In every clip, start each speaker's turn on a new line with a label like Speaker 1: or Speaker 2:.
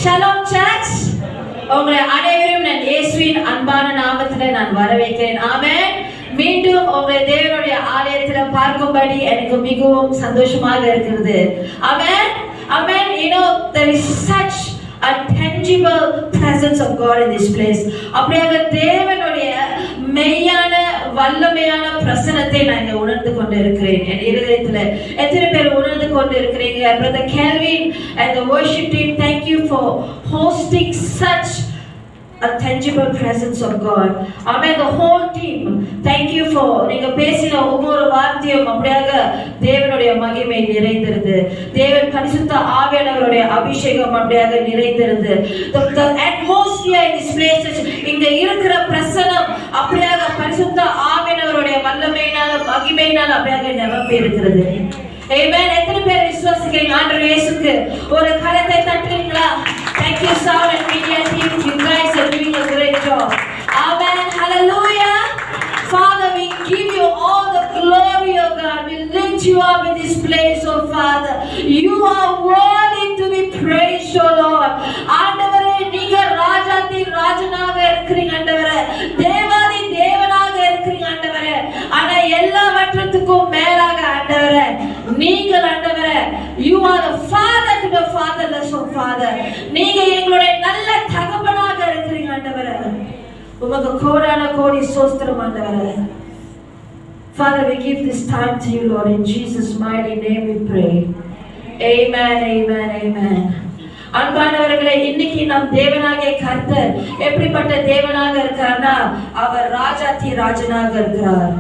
Speaker 1: Shalom search. உங்களை அனைவரும் நான் இயேசுவின் அன்பான நாமத்திலே நான் வரவேற்கிறேன். ஆமென். மீண்டும் உங்களை தேவனுடைய ஆலயத்தில் பார்க்கும்படி எனக்கு மிகவும் சந்தோஷமாக இருக்கிறது. ஆமென். Amen. You know, there is such a tangible presence of God in this place. அப்படியாக தேவனுடைய மெய்யான வல்லமையான பிரசன்னத்தை நான் இங்க உணர்ந்து கொண்டு இருக்கிறேன். என் இதயத்துல எத்தனை பேர் உணர்ந்து கொண்டு இருக்கிறீங்க? Brother Kelvin and the worship team, thank you for hosting such a tangible presence of God. Amen. The whole team, thank you for நீங்க பேசின ஒவ்வொரு வார்த்தையும் அப்படியாக தேவனுடைய மகிமை நிறைந்திருது. தேவன் பரிசுத்த ஆவியானவருடைய அபிஷேகம் அப்படியாக நிறைந்திருது. The atmosphere in this place, இங்க இருக்கிற பிரசன்னம் அப்படியாக பரிசுத்த ஆவியானவருடைய வல்லமையினால மகிமையினால அப்படியாக நிரம்பி இருக்கிறது. Amen. எத்தனை பேர் விசுவாசிக்கிறீங்க? ஆண்டவர் இயேசுக்கு ஒரு கரத்தை தட்டுறீங்களா? Thank you, sound and media team. You guys are doing a great job. Amen. Hallelujah. Father, we give you all the glory, oh God. We lift you up in this place, oh Father. You are worthy to be praised, oh Lord. ஆண்டவரே, நீங்க ராஜாதி ராஜனாக இருக்கிறீங்க ஆண்டவரே. தேவாதி தேவனாக இருக்கிறீங்க ஆண்டவரே. ஆனா எல்லாவற்றுக்கும் மேலாக ஆண்டவரே நீங்கள் ஆண்டவரே, you are the father to the fatherless, oh Father. நீங்க எங்களுடைய நல்ல தகப்பனாக இருக்கிறீங்க ஆண்டவரே. உமக்கு கோடான கோடி ஸ்தோத்திரம் ஆண்டவரே. Father, we give this time to you, Lord, in Jesus' mighty name we pray. Amen, amen, amen. அன்பானவர்களே, இன்னைக்கு நம் தேவனாகிய கர்த்தர் எப்படிப்பட்ட தேவனாக இருக்கிறார்னா, அவர் ராஜாதி ராஜனாக இருக்கிறார்.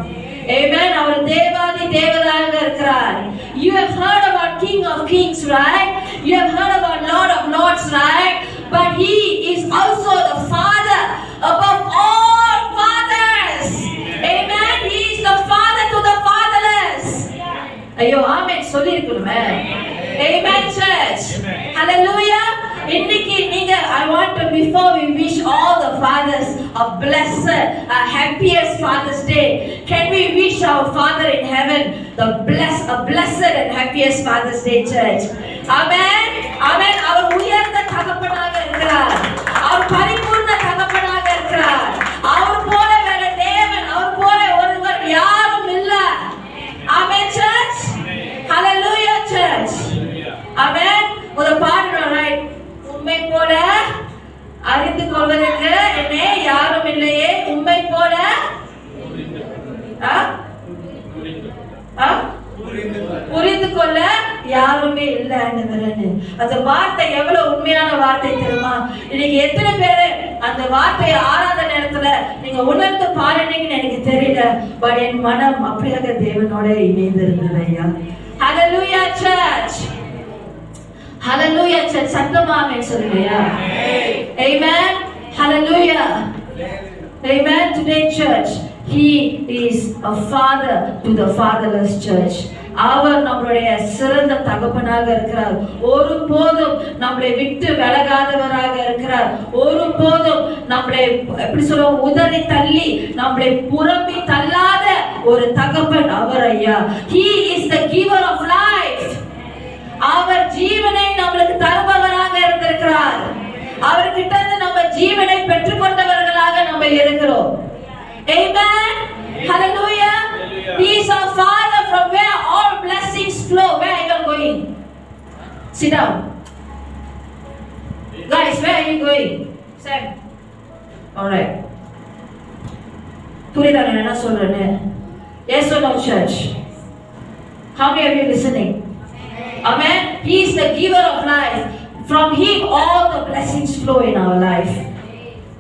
Speaker 1: Amen. அவர் தேவாதி தேவனாக இருக்கிறார். You have heard about King of Kings, right? You have heard about Lord of Lords, right? But he is also the Father above all fathers. Amen. He is the Father to the fatherless. ஐயோ ஆமென் சொல்லி இருக்கணுமே. Amen church. Hallelujah. இன்னைக்கு நீங்க I want to, before we wish all the fathers a blessed, a happiest Father's Day, can we wish our Father in heaven a blessed and happiest Father's Day, church? Amen. Amen. அவர் உயர்ந்த தகப்பனாக இருக்கிறார். அவர் பரிபூர்ண தகப்பனாக இருக்கிறார். அவர் போல வேற தேவன், அவர் போல ஒருவர் யாரும் இல்ல. Amen church. Hallelujah church. Amen. ஒரு பாடணும், right? உம்மை போல அறிந்து கொள்வதற்கு என்னே யாரும் இல்லையே, உம்மை போல புரிந்து கொள்ள யாருமே இல்லை. அந்த வார்த்தை எவ்வளவு உண்மையான வார்த்தை தெரியுமா? இன்னைக்கு எத்தனை பேரு அந்த வார்த்தையை ஆராத நேரத்துல நீங்க உணர்ந்து பாருனீங்கன்னு எனக்கு தெரியல. பட் என் மனம் அப்படியாக தேவனோட இணைந்து இருந்தது ஐயா. Hallelujah church. Hallelujah church. சத்தமா ஆமென் சொல்லுங்கயா. Amen. Hallelujah. Amen. Today church, he is a father to the fatherless church. அவர் நம்மளுடைய சிறந்த தகப்பனாக இருக்கிறார். ஒரு போதும் நம்மளை விட்டு விலகாதவராக இருக்கிறார். ஒரு போதும் நம்மளை எப்படி சொல்லுவோம், உதறி தள்ளி நம்மளை புறம்பி தள்ளாத ஒரு தகப்பன் அவர் ஐயா. He is the giver of life. அவர் ஜீவனை நம்மளுக்கு தருபவராக இருந்திருக்கிறார். அவர்கிட்ட இருந்து நம்ம ஜீவனை பெற்றுக்கொண்டவர்களாக நம்ம இருக்கிறோம். Amen. Hallelujah. He is our Father from where all blessings flow. Where are you going? Sit down. Guys, where are you going? Sam. All right. புரியுதா நான் என்ன சொல்றேன்னு? Yes or no church? How many of you listening? Amen. He is the giver of life. From him all the blessings flow in our life.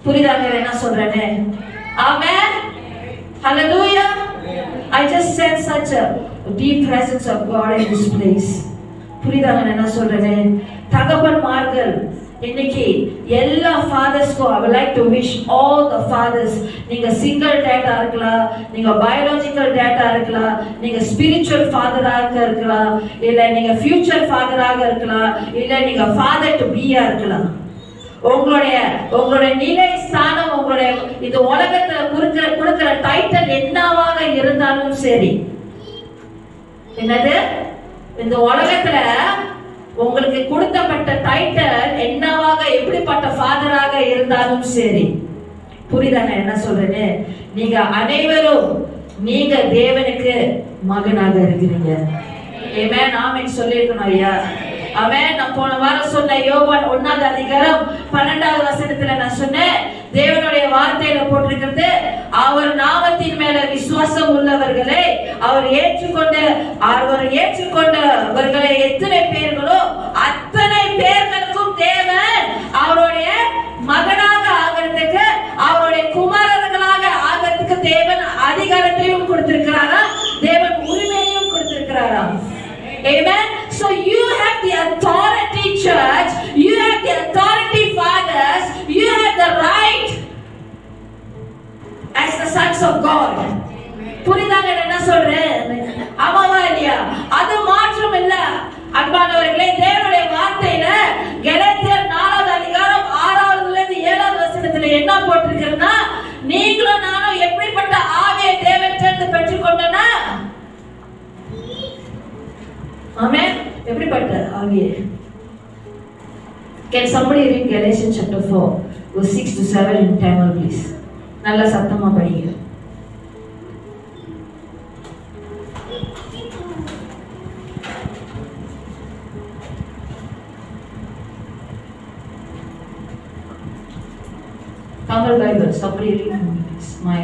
Speaker 1: புரியுதா நான் என்ன சொல்றேன்னு? Amen. Hallelujah. I just sense such a deep presence of God in this place. புரியுதா நான் என்ன சொல்றேன்னு? தகப்பன்மார்கள் இன்னைக்கு எல்லா ஃபாதர்ஸ்க்கும் I would like to wish all the fathers. நீங்க சிங்கிள் டேட்டா இருக்கலாம், நீங்க பயாலஜிக்கல் டேட்டா இருக்கலாம், நீங்க ஸ்பிரிச்சுவல் ஃபாதராக இருக்கலாம், இல்ல நீங்க ஃபியூச்சர் ஃபாதராக இருக்கலாம், இல்ல நீங்க ஃபாதர் டு பீயா இருக்கலாம். உங்களுடைய நிலை ஸ்தானம், உங்களுடைய இந்த உலகத்துல கொடுக்கிற டைட்டில் என்னவாக இருந்தாலும் சரி, என்னது இந்த உலகத்துல உங்களுக்கு கொடுக்கப்பட்ட டைட்டில் என்னவாக இருந்தாலும் சரி. புரியுதாங்க என்ன சொல்றேன்னு? நீங்க அனைவரும் நீங்க தேவனுக்கு மகனாக இருக்கிறீங்க. ஆமென் ஆமென் சொல்லிருக்கணும் ஐயா. ஆமென். நான் போன வாரம் சொன்ன யோவான் 1ஆம் அதிகாரம் 12வது வசனத்துல நான் சொன்னேன், தேவனுடைய வார்த்தையில போட்டிருக்கிறது, அவர் நாமத்தின் மேல விசுவாசம் உள்ளவர்களை அவர் ஏற்றுக்கொண்டவர்களை எத்தனை பேர்களோ அத்தனை பேர்களுக்கும் தேவன் அவருடைய மகனாக ஆகிறதுக்கு, அவருடைய குமாரர்களாக ஆகிறதுக்கு தேவன் அதிகாரத்தையும் கொடுத்திருக்கிறாரா, தேவன் உரிமையையும் கொடுத்திருக்கிறாரா. Amen. So you have the authority, church. You have the authority, fathers. You have the right as the sons of God. புரியுதாங்க என்ன சொல்றேன்? ஆமாவா இல்லையா? அது மாற்றம் இல்ல. அன்பானவர்களே, தேவனுடைய வார்த்தையில கலாத்தியர் 4வது அதிகாரம் 6வதுல இருந்து 7வது வசனத்துல என்ன போட்டிருக்குன்னா, நீங்களும் நானும் எப்படிப்பட்ட ஆவியை தேவனிடமிருந்து பெற்றுக்கொண்டோம்னா, ஆமென், எப்படிப்பட்ட ஆவியை? Can somebody read Galatians chapter 4 verse 6 to 7 in Tamil please? நல்ல சத்தமா படிங்க. Tamil Bible, somebody read for me please. My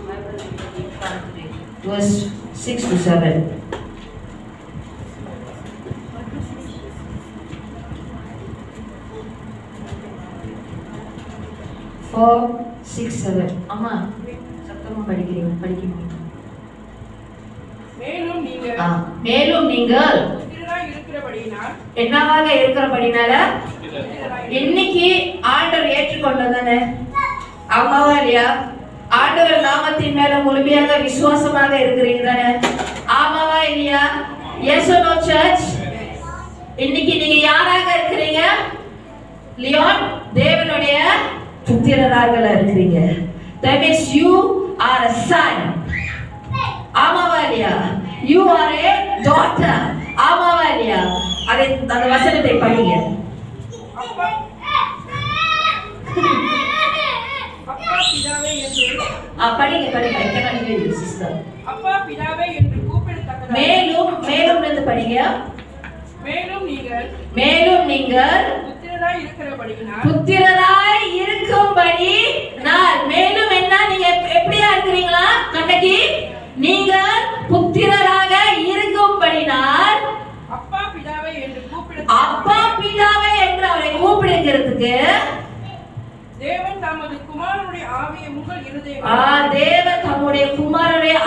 Speaker 1: Bible verse 6 to 7. 4, 6, 7. அம்மா சத்தமா படிக்கிறீங்க. மேலும் நீங்கள் என்னவாக இருக்கிறபடினால இன்னைக்கு ஆண்டவர் ஏற்றுக்கொண்டதானே, ஆமாவா இல்லையா? ஆண்டவர் நாமத்தின் மேல முழுமையாக விசுவாசமாக இருக்கிறீங்க தானே, ஆமாவா இல்லையா? Yes or no church? இன்னைக்கு நீங்க யாராக இருக்கிறீங்க? லியோன் தேவனுடைய புத்திரராக இருக்கிறீங்க. That means you are a son. ஆமாவா இல்லையா? You are a daughter. ஆமாவா இல்லையா? அந்த வசனத்தை படிங்க. அப்பா பிதாவே என்று படிங்க. I cannot hear you sister. அப்பா பிதாவே என்று கூப்பிடத்தக்கதாக. மேலும் என்று படிங்க. மேலும் நீங்கள் புத்திரராய் இருக்கும்படி நான். மேலும் என்ன? நீங்க எப்படியா இருக்கிறீங்களா? கண்ணகி, நீங்க புத்திரராக இருக்கும்படினால் அப்பா பிதாவே என்று அவரை கூப்பிடுகிறதுக்கு தேவன் தமது குமாரனுடைய ஆவியை உங்கள் இருதயங்களில் தேவன் தம்முடைய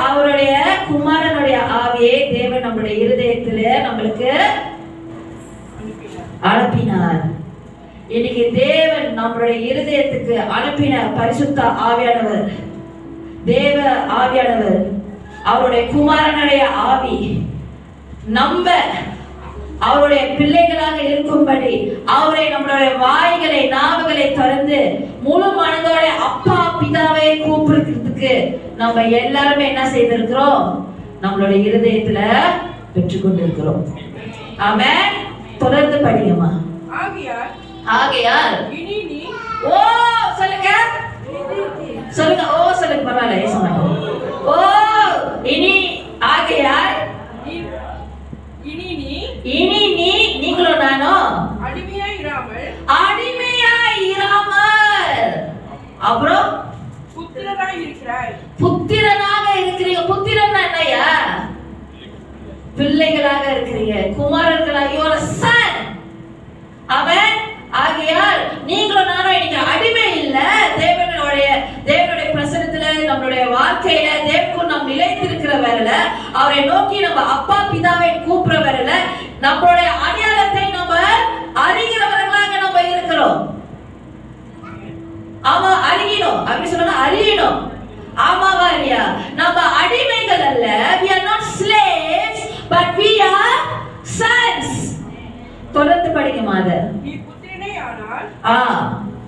Speaker 1: அவருடைய குமாரனுடைய ஆவியை தேவன் நம்முடைய இருதயத்திலே நம்மளுக்கு அனுப்பினார். இன்னைக்கு தேவன் நம்முடைய இருதயத்துக்கு அனுப்பின பரிசுத்த ஆவியானவர், தேவ ஆவியானவர், அவருடைய குமாரனுடைய ஆவி நம்ம அவருடைய பிள்ளைகளாக இருக்கும்படி அவரை நம்மளுடைய வாய்களை நாவுகளை திறந்து முழு மனதோட அப்பா பிதாவை கூப்பிடுறதுக்கு நம்ம எல்லாருமே என்ன செய்திருக்கிறோம்? நம்மளுடைய இருதயத்துல பெற்றுக்கொண்டிருக்கிறோம். ஆமென். தொடர்ந்து படிங்கம்மா. ஆகையால் இனி நீ சொல்லுங்க பரவாயில்ல ஏச மாட்டோம். இனி ஆகையால் இனி நீங்களும் நானும் அடிமையாய் இராமல் அப்புறம் புத்திரனாக இருக்கிறீங்க. புத்திரன் என்னையா? பிள்ளைகளாக இருக்கிறீங்க, குமாரர்களாக. You are a son. அவன் ஆகையால் நீங்களும் நானும் இன்னைக்கு அடிமை இல்ல. தேவனுடைய பிரசன்னத்துல நம்மளுடைய வாழ்க்கையில தேவனுக்கு நாம் நிலைத்திருக்கிற வரல, அவரை நோக்கி நம்ம அப்பா பிதாவை கூப்பிடுற வரல, நம்மளுடைய அடையாளத்தை நம்ம அறிகிறவர்களாக நம்ம இருக்கிறோம். ஆமா, அறியணும். அப்படி சொன்னா அறியணும். ஆமாவா இல்லையா? நம்ம அடிமைகள் அல்ல. We are not slaves but we are sons. தொடர்ந்து படிங்க மாதர். நீ புத்திரனே ஆனால்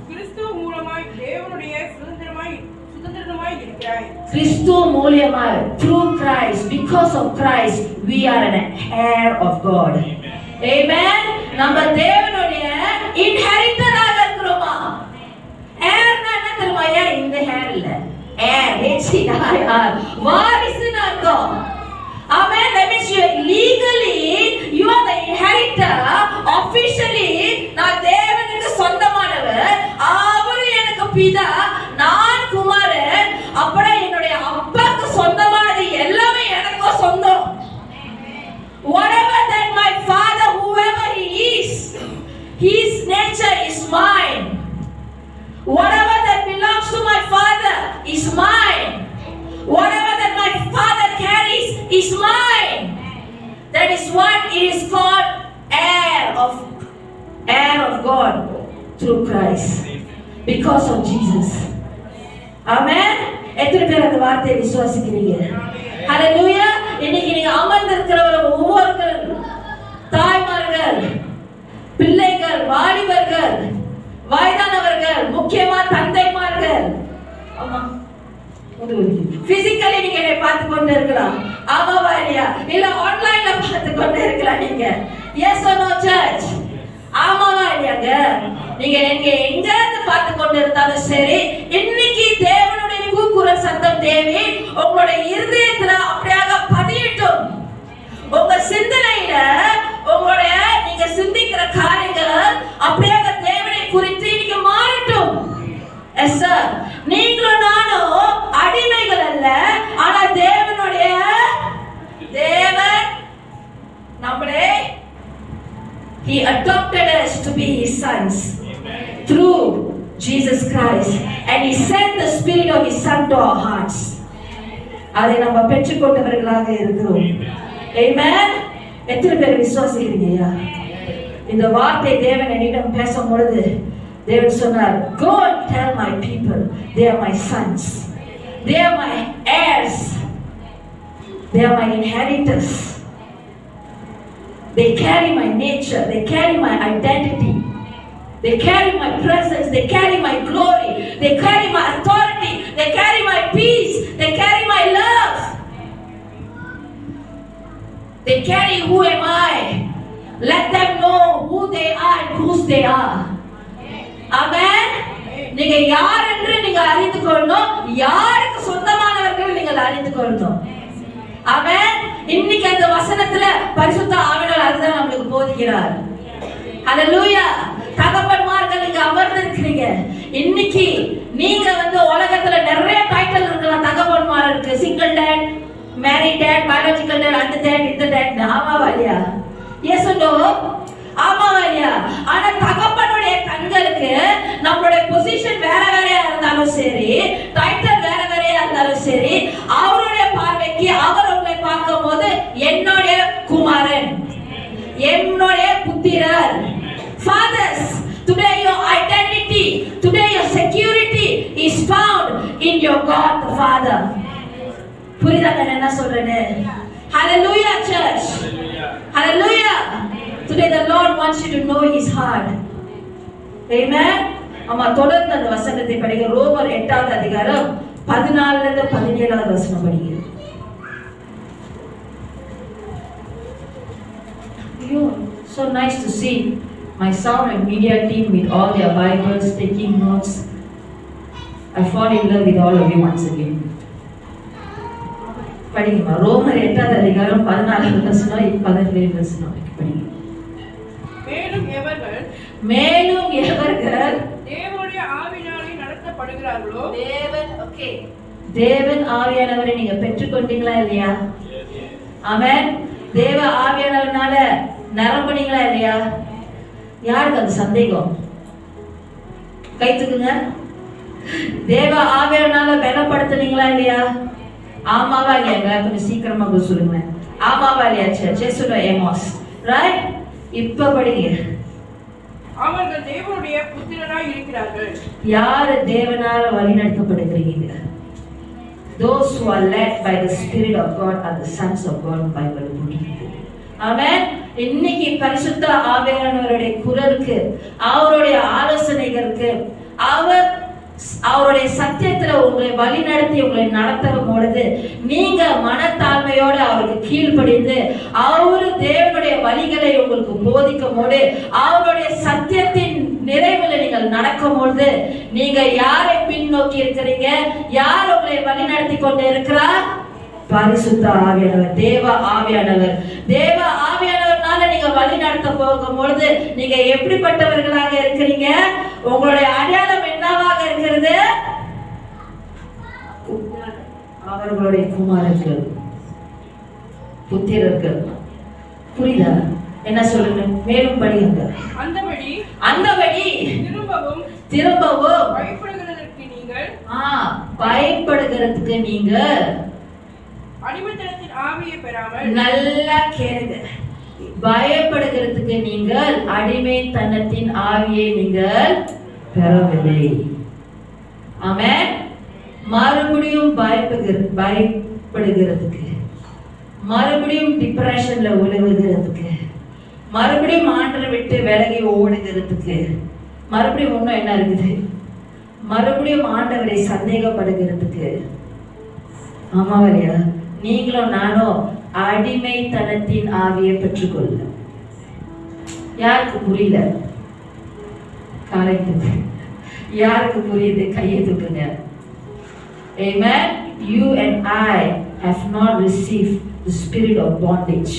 Speaker 1: கிறிஸ்து மூலமாய் தேவனுடைய சுதந்திரமாய் இருக்கிறாய். கிறிஸ்து மூலமாய், through Christ, because of Christ we are an heir of God. Amen. நம்ம தேவனுடைய inheritor ஆக இருக்கிறோமா? வாரிசுன்னு அர்த்தம். Amen. That means you legally you are the inheritor. Officially நான் தேவனுக்கு சொந்தமானவர், அவர் எனக்கு பிதா, நான் குமாரன். அப்படியே என்னுடைய அப்பாக்கு சொந்தமானது எல்லாமே எனக்கு சொந்தம். Whatever that my father, whoever he is, his nature is mine. Whatever that belongs to my father is mine. Whatever that my father carries is mine. That is what is called heir of God through Christ, because of Jesus. Amen. எத்தனை பேர் அந்த வார்த்தையை விசுவாசிக்கிறீங்க? ஹalleluya. இன்னைக்கு நீங்க அமர்ந்திருக்கிறவர்கள் ஒவ்வொருவர் தாய்மார்கள், பிள்ளைகள், வாலிபர்கள், வயதானவர்கள், முக்கியமா தந்தைமார்கள், ஆமா பிசிக்கலி நீங்க என்னை பார்த்து கொண்டு இருக்கலாம், ஆமாவா இல்லையா? இல்ல ஆன்லைன்ல பார்த்து கொண்டு இருக்கலாம் நீங்க. Yes or no church? ஆமாவா இல்லையாங்க? நீங்க எங்க இருந்து பார்த்து கொண்டு இருந்தாலும் சரி, இன்னைக்கு தேவனுடைய கூக்குரல் சத்தம் தேவி உங்களுடைய இருதயத்துல அப்படியாக பதியட்டும். உங்க சிந்தனையில உங்களுடைய நீங்க சிந்திக்கிற காரியங்கள் அப்படியாக தேவனை குறித்து இன்னைக்கு மாறட்டும். Yes sir. நீங்களும் நானும் அடிமைகள் அல்ல, ஆனா தேவனுடைய தேவன் நம்மளே he adopted us to be his sons through Jesus Christ, and he sent the spirit of his son to our hearts. அதை நம்ம பெற்றுக்கொண்டவர்களாக இருக்கிறோம். Amen. எத்தனை பேர் விசுவாசிக்கிறீங்க? இந்த வார்த்தை தேவன் என்னிடம் பேசும் பொழுது தேவன் சொன்னார், go and tell my people they are my sons, they are my heirs, they are my inheritors, they carry my nature, they carry my identity, they carry my presence, they carry my glory, they carry my authority, they carry my peace, they carry my love, they carry who am I. Let them know who they are and whose they are. Amen. நீங்க யார் என்று நீங்க அறிந்து கொள்ளணும், யாருக்கு சொந்தமானவர்கள் நீங்கள் அறிந்து கொள்ளணும். ஆமென். இன்னைக்கு அந்த வசனத்துல பரிசுத்த ஆவியானவர் அதுதான் நமக்கு போதிக்கிறார். ஹalleluya. தகப்பன்மார்கள் இங்க அமர்ந்திருக்கிறீங்க. இன்னைக்கு நீங்க உலகத்துல நிறைய டைட்டில் இருக்கலாம். தகப்பன்மாருக்கு single dad, married dad, biological dad, அந்த டாட், இந்த டாட். ஆமாவா இல்லையா? Yes no? ஆமாவா இல்லையா? ஆனா தகப்பனுடைய கண்களுக்கு நம்மளுடைய பொசிஷன் வேற வேறையா இருந்தாலும் சரி, டைட்டில் வேற வேறையா இருந்தாலும் சரி, அவருடைய பார்வைக்கு அவர் உங்களை பார்க்கும் போது என்னுடைய குமாரன், என்னுடைய புத்திரர். Fathers, today your identity, today your security is found in your God the Father. புரியுதா நான் என்ன சொல்றேன்னு? Hallelujah church. Hallelujah. Today the Lord wants you to know his heart. Amen. அம்மா தொடர்ந்து அந்த வசனத்தை படிங்க. ரோமர் 8வது அதிகாரம் 14ல இருந்து 17வது வசனம் படிங்க. So nice to see my sound and media team with all their Bibles taking notes. I fall in love with all of you once again. படிங்கம்மா. ரோமர் 8வது அதிகாரம் 14வது வசனம் 17வது வசனம் படிங்க. மேலும் எவர்கள்
Speaker 2: தேவனுடைய ஆவியினாலே நடத்தப்படுகிறார்களோ,
Speaker 1: தேவன் ஆவியானவரை நீங்க பெற்றுக்கொண்டீங்களா இல்லையா? ஆமென். தேவ ஆவியானவரால நிரம்புனீங்களா இல்லையா? யாருக்கு அந்த சந்தேகம்? கை தூக்குங்க. தேவ ஆவியானவரால பலப்படுத்துனீங்களா இல்லையா? ஆமாவா இல்லையா? கொஞ்சம் சீக்கிரமா சொல்லுங்க. ஆமாவா இல்லையா? ஜெசுட எமோஸ் ரைட். இப்ப படிங்க.
Speaker 2: அவர்கள் தேவனுடைய புத்திரராய் இருக்கிறார்கள்.
Speaker 1: யார் தேவனால வழிநடத்தப்படுகிறீங்க? Those who are led by the Spirit of God are the sons of God. Bible சொல்லுது. ஆமென். இன்னைக்கு பரிசுத்த ஆவியானவருடைய குரலுக்கு, அவருடைய ஆலோசனைகளுக்கு, அவருடைய சத்தியத்துல உங்களை வழி நடத்தி உங்களை நடத்தும் பொழுது நீங்க மனத்தாழ்மையோடு அவருக்கு கீழ்ப்படிந்து அவரு தேவனுடைய வழிகளை உங்களுக்கு போதிக்கும் போது அவருடைய சத்தியத்தின் நிறைவில் நீங்கள் நீங்கள் நடக்கும் பொழுது நீங்க யாரை பின்னோக்கி இருக்கிறீங்க? யார் உங்களை வழி நடத்தி கொண்டு இருக்கிறார்? பரிசுத்த ஆவியானவர், தேவ ஆவியானவர். தேவ ஆவியானவர்னால நீங்க வழி நடத்த போகும் பொழுது நீங்க எப்படிப்பட்டவர்களாக இருக்கிறீங்க? உங்களுடைய அடையாளம் என்னவாக இருக்கிறது? அவர்களுடைய குமாரர்கள், புத்திரர்கள். புரியுதா? என்ன சொல்லுங்க, மேலும் படியுங்க. அந்தபடி திரும்பவும் பயப்படுகிறதுக்கு நீங்கள்
Speaker 2: அடிமைத்தனத்தின் ஆவியை பெறாமல்,
Speaker 1: நல்லா கேளுங்க, பயப்படுகிறதுக்கு நீங்கள் அடிமைத்தனத்தின் ஆவியை நீங்கள் பெறவில்லை. ஆமென். மறுபடியும் பயப்படுகிறதுக்கு, மறுபடியும் டிப்ரெஷன்ல விழுவுகிறதுக்கு, மறுபடியும் ஆண்டரை விட்டு விலகி ஓடுகிறதுக்கு, மறுபடியும் ஒன்றும் என்ன இருக்குது? மறுபடியும் ஆண்டவரை சந்தேகப்படுகிறதுக்கு. ஆமாவா இல்லையா? நீங்களும் நானும் அடிமைத்தனத்தின் ஆவியை பெற்றுக்கொள்ள. யாருக்கு புரியல? கரெக்ட். யாருக்கு புரியுது? கையை தூக்குங்க. Amen. You and I have not received the spirit of bondage.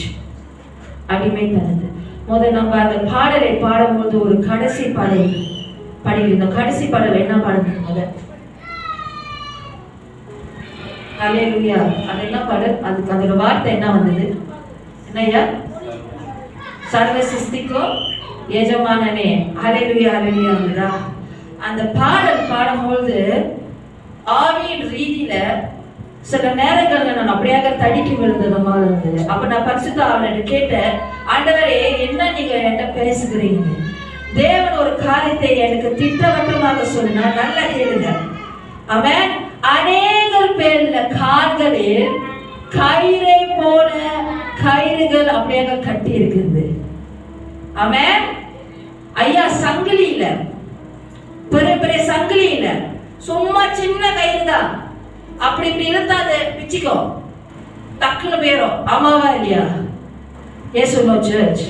Speaker 1: அடிமைத்தனது. முதல்ல நம்ம அந்த பாடலை பாடும்போது ஒரு கடைசி பாடல் படிக்கிறோம். கடைசி பாடல் என்ன பாடுறது? முதல்ல ஹல்லேலூயா. அது என்ன பாடல்? அதுக்கு அதோட வார்த்தை என்ன வந்தது? என்னையா? சர்வ சிருஷ்டிக்கும் எஜமானனே. ஹல்லேலூயா, ஹல்லேலூயா. அந்த பாடல் பாடும்போது ஆவியின் ரீதியில சில நேரங்கள்ல நான் அப்படியாக தடிக்கி விழுந்தது மாதிரி இருந்தது. அப்ப நான் பரிசுத்த ஆவியானவர்கிட்ட கேட்டேன், ஆண்டவரே என்ன நீங்க என்கிட்ட பேசுகிறீங்க? தேவன் ஒரு காரியத்தை எனக்கு திட்டவட்டமாக சொன்னா நல்லா கேளுங்க. அவன் அநேக பேர்ல கால்களில் கயிறை போல கயிறுகள் அப்படியாக கட்டி இருக்குது. அவன் ஐயா சங்கிலி இல்ல, பெரிய பெரிய சங்கிலி இல்ல, சும்மா சின்ன கயிறு தான். அப்படி இப்படி இருந்தா அது பிச்சுக்கோ, டக்குன்னு போயிரும். ஆமாவா இல்லையா? Yes or no church?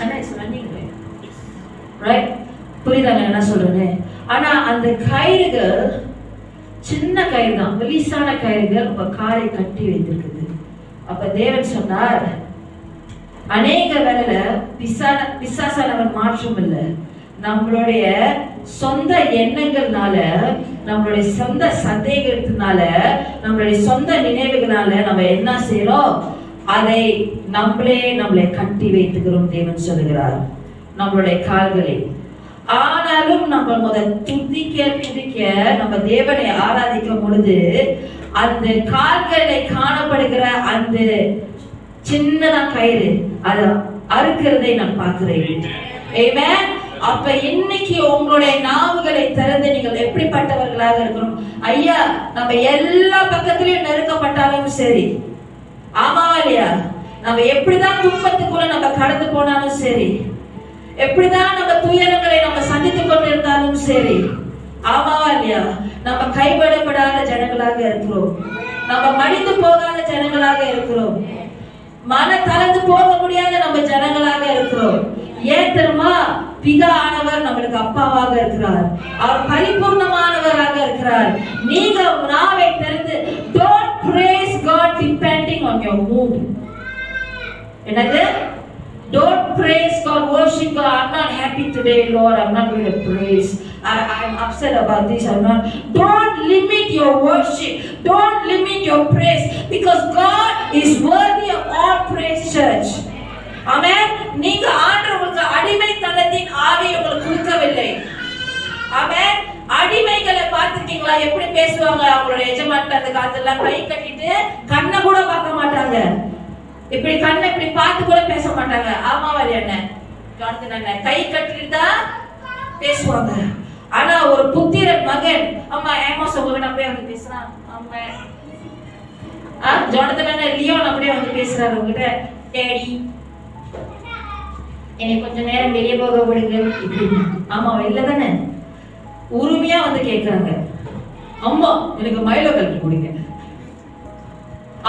Speaker 1: அண்ணா இட்ஸ் ரன்னிங் ரைட். புரியுதாங்க என்ன சொல்றேன்? ஆனா அந்த கயிறுகள் சின்ன கயிறு தான், மெலிசான கயிறுகள் உங்க காலை கட்டி வைத்திருக்குது. அப்ப தேவன் சொன்னார், அநேக வேளையில பிசாசானவன் மாற்றம் இல்லை, நம்மளுடைய சொந்த எண்ணங்கள்னால, நம்மளுடைய சொந்த சந்தேகத்தினால, நம்மளுடைய சொந்த நினைவுகளால நம்ம என்ன செய்யறோம்? அதை நம்மளை கட்டி வைத்துக்கிறோம். தேவன் சொல்லுகிறார் நம்மளுடைய கால்களை. ஆனாலும் நம்ம முதல் துதிக்க நம்ம தேவனை ஆராதிக்கும் பொழுது அந்த கால்களை காணப்படுகிற அந்த சின்னதா கயிறு அதை அறுக்கிறதை நான் பார்க்கிறேன். ஆமென். அப்ப இன்னைக்கு உங்களுடைய நாவுகளை திறந்து நீங்கள் எப்படிப்பட்டவர்களாக இருக்கணும்? ஐயா, நம்ம எல்லா பக்கத்திலையும் நெருக்கப்பட்டாலும் சரி, ஆமாவா இல்லையா? நம்ம எப்படிதான் துன்பத்துக்குள்ள நம்ம கடந்து போனாலும் சரி, எப்படிதான் நம்ம துயரங்களை நம்ம சந்தித்துக் கொண்டிருந்தாலும் சரி, ஆமாவா இல்லையா? நம்ம கைவிடப்படாத ஜனங்களாக இருக்கிறோம், நம்ம மடிந்து போகாத ஜனங்களாக இருக்கிறோம், மன தளர்ந்து போக முடியாத நம்ம ஜனங்களாக இருக்கிறோம். ஏன் தெரியுமா? பிதா ஆனவர் நம்மளுக்கு அப்பாவாக இருக்கிறார், அவர் பரிபூர்ணமானவராக இருக்கிறார். நீங்க நாவை திறந்து don't praise God depending on your mood. என்னது? Don't praise God, worship God. I'm not happy today, Lord. I'm not going to praise. I'm upset about this. I'm not. Don't limit your worship. Don't limit your praise, because God is worthy of all praise, church. Amen. நீங்க ஆண்டவருக்கு அடிமைத்தனத்தின் ஆவியை உங்களுக்கு கொடுக்கவில்லை. ஆமென். அடிமைகளை பார்த்திருக்கீங்களா? எப்படி பேசுவாங்க? அவங்களோட எஜமான்ட்ட அந்த காலத்துல கை கட்டிட்டு கண்ணை கூட பார்க்க மாட்டாங்க. இப்படி கண்ணை இப்படி பார்த்து கூட பேச மாட்டாங்க. ஆமாவா என்ன? கை கட்டிட்டு தான் பேசுவாங்க. ஆனா ஒரு புத்திரன் மகன், அம்மா ஏமோஸ் உங்ககிட்ட அப்படியே வந்து பேசுறான். அம்மா ஜோனத்தன் லியோன் அப்படியே வந்து பேசுறாரு உங்ககிட்ட, டேடி என்னை கொஞ்ச நேரம் வெளியே போக விடுங்க. ஆமா இல்லதானே? உரிமையா வந்து கேட்கிறாங்க, அம்மா எனக்கு மயிலோ கல்வி கொடுங்க.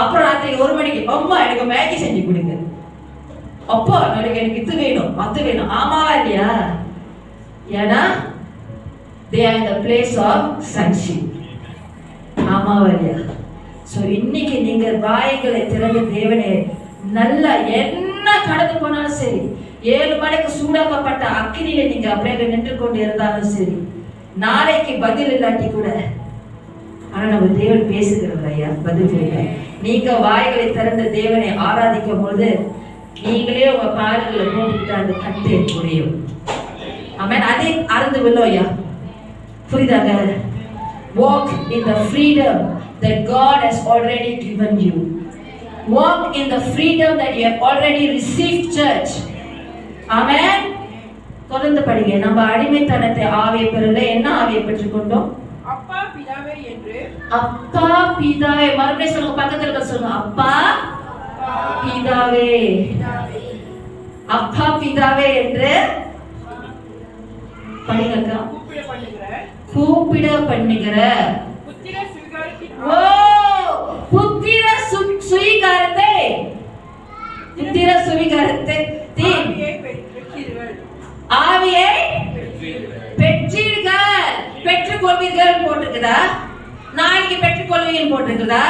Speaker 1: அப்புறம் ராத்திரி 1 மணிக்கு, அம்மா எனக்கு மேகி செஞ்சு கொடுங்க. அப்பா நாளைக்கு எனக்கு இது வேணும் அது வேணும், ஆமாவா இல்லையா? ஏன்னா they are in the place of sonship. ஆமாவா இல்லையா? சோ இன்னைக்கு நீங்க வாய்களை திறந்து தேவனே நல்ல என்ன கடந்து போனாலும் சரி, 7 மணிக்கு சூடாக்கப்பட்ட அக்கினியில நீங்க அப்படியே நின்று கொண்டு இருந்தாலும் சரி, நாளைக்கு பதில் இல்லாட்டி கூட, ஆனா நம்ம தேவன் பேசுகிறவர் ஐயா, பதில் இல்லை. நீங்க வாய்களை திறந்து தேவனை ஆராதிக்கும் பொழுது நீங்களே உங்க கால்களை போட்டுக்கிட்டு அந்த கட்டை முடியும். ஆமென். அதை அறந்து விடும் ஐயா, புரியுதாங்க? Walk in the freedom that God has already given you. Walk in the freedom that you have already received, church. Amen. தொடர்ந்து படிங்க. நம்ம அடிமைத்தனத்தை ஆவியை பெறல, என்ன ஆவியை பெற்றுக்கொண்டோம்?
Speaker 2: அப்பா பிதாவே என்று.
Speaker 1: அப்பா பிதாவே. மறுபடியும் சொல்லுங்க, பக்கத்துல இருக்க சொல்லுங்க, அப்பா பிதாவே. அப்பா பிதாவே என்று படிங்க. கூப்பிட பண்ணுகிற புத்திர சுவீகாரத்தை ஆவியை பெற்றீர்கள். பெற்றுக்கொள்வீர்கள் போட்டிருக்குதா? நாளைக்கு பெற்றுக்கொள்வீங்க போட்டிருக்குதா?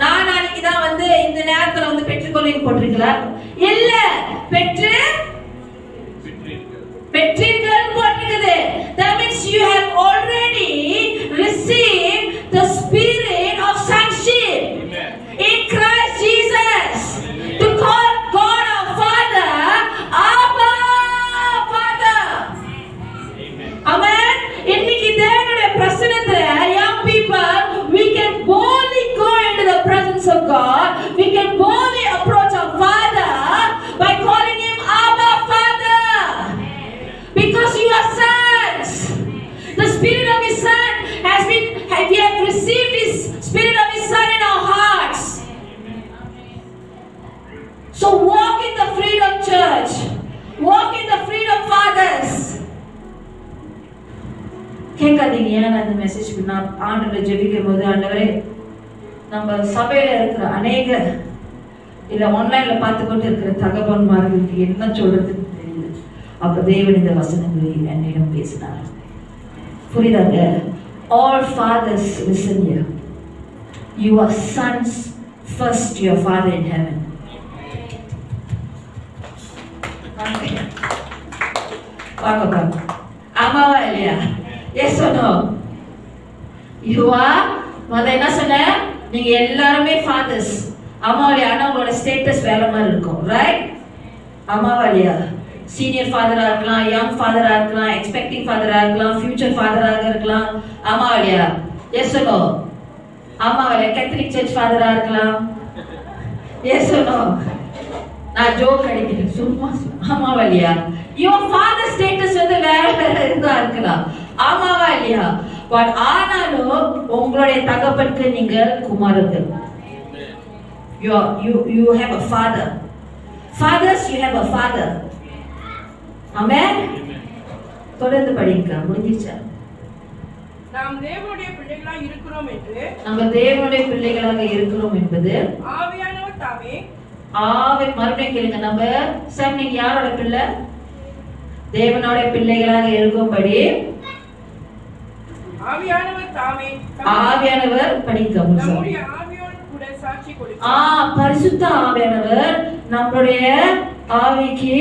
Speaker 1: நாளைக்கு தான் இந்த நேரத்துல பெற்றுக்கொள்வீங்க போட்டிருக்கா? இல்ல, பெற்றீர்கள் போட்டிருக்குது. That means you have already received the spirit of sonship. Amen. In Christ Jesus. Amen. To call God our Father, Abba Father. Amen. Amen. இன்னைக்கு தேவனுடைய பிரசன்னத்துல young people, we can boldly go into the presence of God. We can boldly approach our Father by calling him Abba Father. Because you are sons. The spirit of his son we have received his spirit of his son in our hearts. So walk in the freedom, church. Walk in the freedom, fathers. கேட்காதீங்க, ஏன் அந்த message நான் ஆண்டவரை ஜெபிக்கும் போது, ஆண்டவரே நம்ம சபையில இருக்கிற அநேக இல்ல ஆன்லைன்ல பார்த்துக்கொண்டு இருக்கிற தகவல்மார்களுக்கு என்ன சொல்றதுன்னு தெரியல. அப்ப தேவன் இந்த வசனங்களை என்னிடம் பேசினார். புரியுதாங்க? All fathers listen here. You are sons first to your Father in heaven. வாங்க. ஆமாவா இல்லையா? Yes or no? You are. என்ன சொன்ன? நீங்க எல்லாருமே fathers. ஆமாவா இல்லையா? ஆனா உங்களோட ஸ்டேட்டஸ் வேற மாதிரி இருக்கும், ரைட்? ஆமாவா இல்லையா? சீனியர் ஃபாதரா இருக்கலாம், யங் ஃபாதரா இருக்கலாம், எக்ஸ்பெக்டிங் ஃபாதரா இருக்கலாம், ஃபியூச்சர் ஃபாதராக இருக்கலாம். ஆமா இல்லையா? Yes or no? ஆமா இல்லையா? கேத்தலிக் சர்ச் ஃபாதரா இருக்கலாம். Yes or no? நான் ஜோக் அடிக்கிறேன் சும்மா. ஆமாவா இல்லையா? யுவர் ஃபாதர் ஸ்டேட்டஸ் வேற இருந்தா இருக்கலாம். ஆமாவா இல்லையா? பட் ஆனாலும் உங்களுடைய தகப்பனுக்கு நீங்கள் குமாரர்கள். You have a father. Fathers, you have a father. Amen. தொடர்ந்து படிங்க. முடிஞ்சிச்சா?
Speaker 2: நாம் தேவனுடைய பிள்ளைகளாக இருக்கிறோம் என்று. நம்ம
Speaker 1: தேவனுடைய பிள்ளைகளாக இருக்கிறோம் என்பது
Speaker 2: ஆவியானவர் தாமே.
Speaker 1: மறுபடியும் கேளுங்க. நம்ம சார் நீங்க யாரோட பிள்ளை? தேவனுடைய பிள்ளைகளாக இருக்கும்படி
Speaker 2: ஆவியானவர் தாமே.
Speaker 1: ஆவியானவர் படிங்க.
Speaker 2: நம்முடைய ஆவியோடு கூட சாட்சி கொடுக்கிறார்.
Speaker 1: பரிசுத்த ஆவியானவர் நம்மளுடைய ஆவிக்கு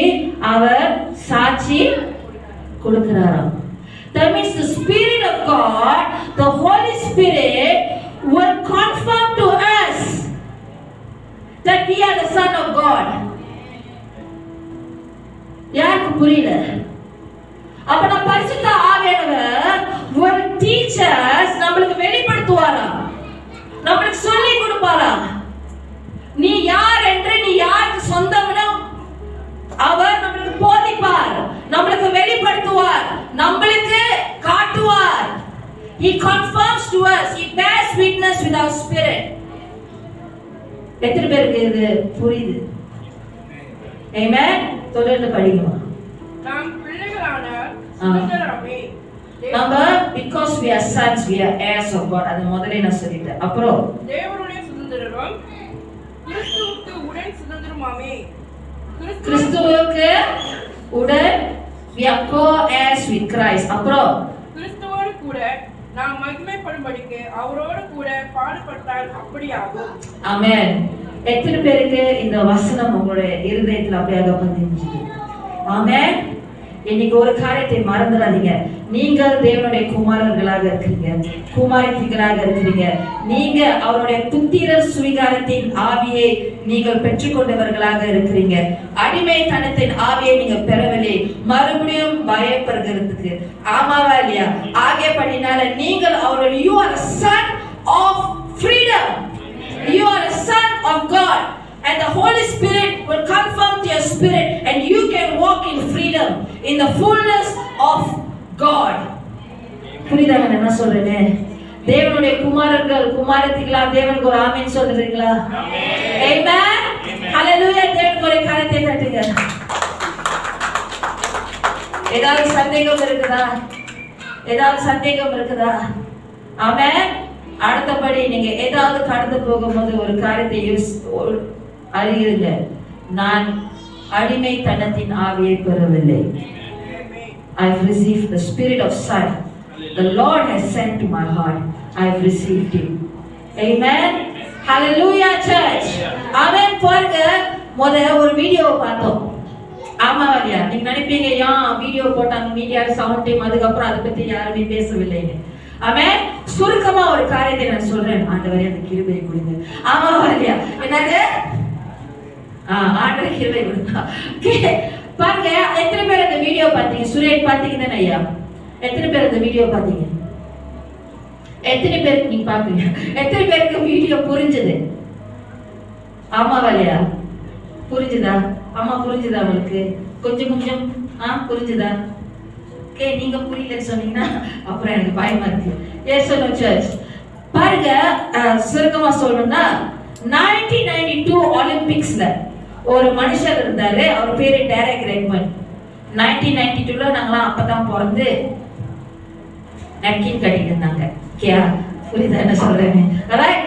Speaker 1: அவர் சாட்சி கொடுக்கிறாராம். That means the Spirit of God, the Holy Spirit will confirm to us that we are the son of God. யாருக்கு புரியல? அப்ப நம்ம பரிசுத்த ஆவியானவர் will teach us, நம்மளுக்கு வெளிப்படுத்துவாரா, நம்மளுக்கு சொல்லி கொடுப்பாரா, நீ யார் என்று, நீ யாருக்கு சொந்தம்னு அவர் நம்மளுக்கு போதிப்பார், நம்மளுக்கு வெளிப்படுத்துவார், நம்மளுக்கு காட்டுவார். He confirms to us, he bears witness with our spirit. எத்தனை பேருக்கு இது புரியுது? ஆமென். தொடர்ந்து படிங்க.
Speaker 2: நாம் பிள்ளைகளான சுதந்திரமே.
Speaker 1: நம்ம because we are sons, we are heirs of God. அது முதல்ல நான் சொல்லிட்டேன். அப்புறம்
Speaker 2: தேவனுடைய சுதந்திரம் கிறிஸ்துவுக்கு உடன் சுதந்திரமாமே.
Speaker 1: கிறிஸ்துவுக்கு உடன் we are co-heirs with Christ. அப்புறம்
Speaker 2: கிறிஸ்துவோடு கூட நாம் மகிமைப்படும்படிக்கு அவரோடு கூட பாடுபட்டால் அப்படியாகும்.
Speaker 1: ஆமென். எத்தனை பேருக்கு இந்த வசனம் உங்களுடைய இருதயத்துல அப்படியாக பதிஞ்சுது? ஆமென். இன்னைக்கு ஒரு காரியத்தை மறந்துடாதீங்க. நீங்கள் தேவனுடைய குமாரர்களாக இருக்கிறீங்க, குமாரத்திகளாக இருக்கிறீங்க. நீங்க அவருடைய புத்திர சுவிகாரத்தின் ஆவியை நீங்கள் பெற்றுக்கொண்டவர்களாக இருக்கிறீங்க. அடிமைத்தனத்தின் ஆவியை நீங்க பெறவில்லை, மறுபடியும் பயப்படுகிறதுக்கு. ஆமாவா இல்லையா? ஆகிய படினால நீங்கள் அவருடைய you are a son of freedom, you are a son of God, and the Holy Spirit will confirm to your spirit and you can walk in freedom, in the fullness of God. புரியுதா நான் என்ன சொல்றேன்? தேவனுடைய குமாரர்கள் குமாரத்திகளா? தேவனுக்கு ஒரு ஆமென் சொல்றீங்களா? ஆமென். ஹalleluya. தேவனுக்கு ஒரு கரத்தை தட்டுங்க. ஏதாவது சந்தேகம் இருக்குதா? ஏதாவது சந்தேகம் இருக்குதா? ஆமென். அடுத்தபடி நீங்க ஏதாவது கடந்து போகும்போது ஒரு காரியத்தை அறியுங்க, நான் அடிமைத்தனத்தின் ஆவியை பெறவில்லை. I've received the spirit of son. The Lord has sent to my heart. I've received it. Amen. Hallelujah church. Amen. பாருங்க, ஒரு வீடியோ பார்த்தோம். ஆமா இல்லையா? நீங்க நினைப்பீங்க ஏன் வீடியோ போட்டாங்க, மீடியா சவுண்ட் டீம், அதுக்கப்புறம் அதை பத்தி யாருமே பேசவில்லைன்னு. ஆமென். சுருக்கமா ஒரு காரியத்தை நான் சொல்றேன். ஆண்டவரே அந்த கிருபையை கொடுங்க. ஆமா இல்லையா? என்னது? ஆண்டவரே கிருபை கொடுங்க. பாருங்க, எத்தனை பேர் அந்த வீடியோ பாத்தீங்க? சுரேஷ் பாத்தீங்க தானே ஐயா? எத்தனை பேர் அந்த வீடியோ பாத்தீங்க? எத்தனை பேருக்கு நீங்க பாக்குறீங்க? எத்தனை பேருக்கு வீடியோ புரிஞ்சது? ஆமாவா இல்லையா? புரிஞ்சுதா? ஆமா புரிஞ்சுதா உங்களுக்கு? கொஞ்சம் கொஞ்சம் புரிஞ்சுதா? ஓகே, நீங்க புரியலன்னு சொன்னீங்கன்னா அப்புறம் எனக்கு பயமா இருக்கு. Yes no church. பாருங்க, சுருக்கமா சொல்லணும்னா 1992 ஒலிம்பிக்ஸ்ல ஒரு மனுஷர் இருந்தாரு. அவர் பேரு டேரக் ரெக்மன். 1992ல நாங்களாம் அப்பதான் பிறந்து நப்கின் கட்டிட்டு இருந்தாங்க. ஓகேயா? புரியுதா என்ன சொல்றேன்னு? ரைட்.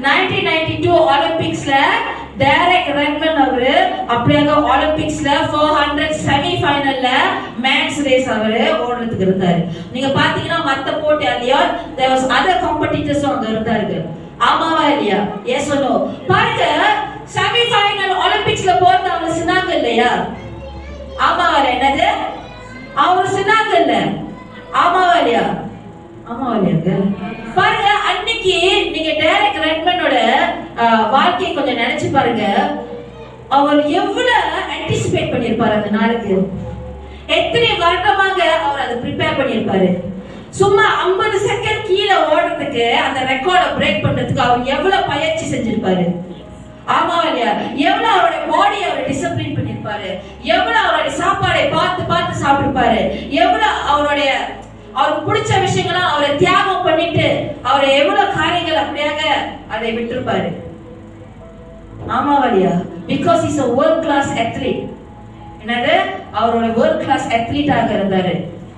Speaker 1: 1992 ஒலிம்பிக்ஸ்ல டேரக் ரெக்மன் அவரு அப்படியே ஒலிம்பிக்ஸ்ல 400 செமி ஃபைனல்ல மேக்ஸ் ரேஸ் அவரு ஓடுறதுக்கு இருந்தாரு. நீங்க பாத்தீங்கன்னா மத்த போட்டியாலயோ there was other competitors அங்க இருந்தாங்க. ஆமாவா இல்லையா? Yes no. பாருங்க, செமி ஃபைனல் ஒலிம்பிக்ஸ்ல போறது அவங்க சொன்னாங்க இல்லையா? ஆமாவா? என்னது? அவங்க சொன்னாங்க இல்ல? ஆமாவா இல்லையா? ஆமாவா இல்லையா? பாருங்க, அன்னைக்கு நீங்க டேரக் ரெக்மனோட வாழ்க்கையை கொஞ்சம் நினைச்சு பாருங்க. அவர் எவ்வளவு ஆன்டிசிபேட் பண்ணிருப்பாரு அந்த நாளுக்கு. எத்தனை வருடமாக அவர் அதை ப்ரிப்பேர் பண்ணிருப்பாரு. சும்மா 50 செகண்ட் கீழே ஓடுறதுக்கு, அந்த ரெக்கார்டை பிரேக் பண்றதுக்கு அவர் எவ்வளவு பயிற்சி செஞ்சிருப்பாரு. ஆமாவா இல்லையா? எவ்வளவு அவருடைய பாடியை அவர் டிசிப்ளின் பண்ணிருப்பாரு, எவ்வளவு அவருடைய சாப்பாடை பார்த்து பார்த்து சாப்பிட்டுப்பாரு, எவ்வளவு அவருக்கு பிடிச்ச விஷயங்களா அவரை தியாகம் பண்ணிட்டு அவரை எவ்வளவு காரியங்கள் அப்படியாக அதை விட்டுருப்பாரு. ஆமாவா இல்லையா? Because is a world class athlete. என்னது? அவரோட world class athlete ஆக இருந்தாரு.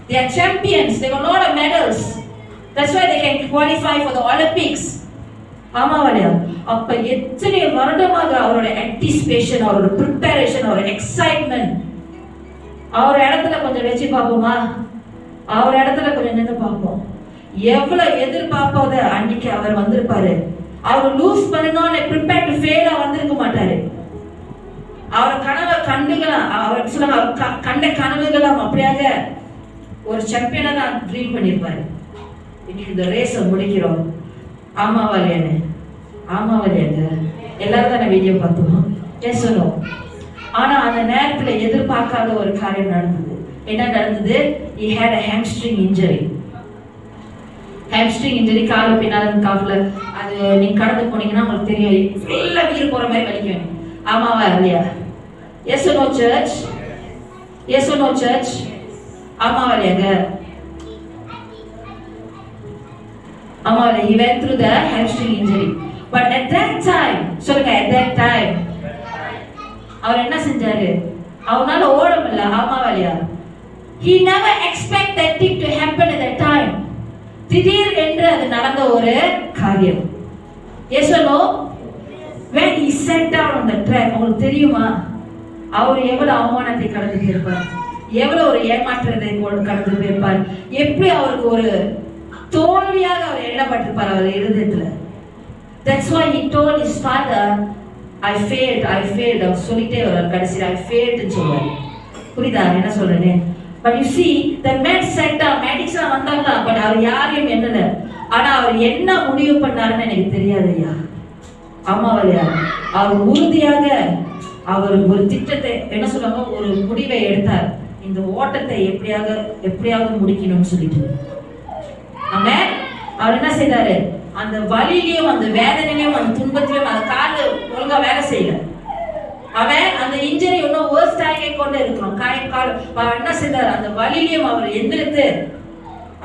Speaker 1: They are champions. They got a lot of medals. That's why they can qualify for the Olympics. ஆமாவா இல்லையா? அப்ப எத்தனை வருடமாக அவரோட anticipation, அவரோட preparation, அவரோட excitement. அவர் இடத்துல கொஞ்சம் வச்சு பார்ப்போமா? அவர் இடத்துல கொஞ்சம் நின்று பார்ப்போம். எவ்வளவு எதிர்பார்ப்போத அன்னைக்கு அவர் வந்திருப்பாரு. அவர் லூஸ் பண்ணணும்னு ப்ரிப்பேர் டு ஃபெயிலா வந்திருக்க மாட்டாரு. அவர் கனவு கண்டுகளாம், அவர் சொல்லுங்க கண்ட கனவுகளாம் அப்படியாக ஒரு சாம்பியனா தான் ட்ரீம் பண்ணிருப்பாரு. இன்னைக்கு இந்த ரேஸை முடிக்கிறோம். ஆமாவா இல்லையான்னு? ஆமாவா இல்லையாங்க? எல்லாரும் தானே வீடியோ பார்த்தோம். பேசணும். ஆனா அந்த நேரத்துல எதிர்பார்க்காத ஒரு காரியம் நடந்தது. என்ன நடந்தது? He had a hamstring injury. hamstring injury, கால பின்னால காஃப்ல அது நீங்க கடந்து போனீங்கன்னா உங்களுக்கு தெரியும், ஃபுல்லா வீர் போற மாதிரி வலிக்கும். ஆமாவா இல்லையா? yes or no church? yes or no church? ஆமாவா இல்லையாங்க? ஆமாவா? he went through the hamstring injury. But at that time, சொல்லுங்க, at that time அவர் என்ன செஞ்சாரு? அவனால ஓட முடியல. ஆமாவா இல்லையா? He never expect that thing to happen at that time. திடீர் என்று அது நடந்த ஒரு காரியம். Yes or no? When he sat down on the track, உங்களுக்கு தெரியுமா அவர் எவ்வளவு அவமானத்தை கடந்து போயிருப்பார், எவ்வளவு ஒரு ஏமாற்றத்தை கடந்து போயிருப்பார், எப்படி அவருக்கு ஒரு தோல்வியாக அவர் எண்ணப்பட்டிருப்பார் அவர் இருதயத்துல. That's why he told his father, I failed. அவர் சொல்லிட்டே வர்றார் கடைசியில் I failed சொல்றாரு. புரியுதா என்ன சொல்றேன்னு? But you see, the man sat down, medics வந்தாங்க, பட் அவர் யாரையும் எண்ணல. ஆனா அவர் என்ன முடிவு பண்ணாருன்னு எனக்கு தெரியாது ஐயா. ஆமாவா? அவர் உறுதியாக அவர் ஒரு திட்டத்தை என்ன சொல்றாங்க, ஒரு முடிவை எடுத்தார். இந்த ஓட்டத்தை எப்படியாவது முடிக்கணும்னு சொல்லிட்டு. ஆமென். அவர் என்ன செய்தாரு, அந்த வலியிலையும் அந்த வேதனையிலையும் அந்த துன்பத்திலையும் அந்த காலு ஒழுங்கா வேலை செய்யல. அவன் அந்த இன்ஜரி இன்னும் வேர்ஸ்ட் ஆகி கொண்டு இருக்கணும். என்ன செய்தார், அந்த வலியிலையும் அவர் எந்திரித்து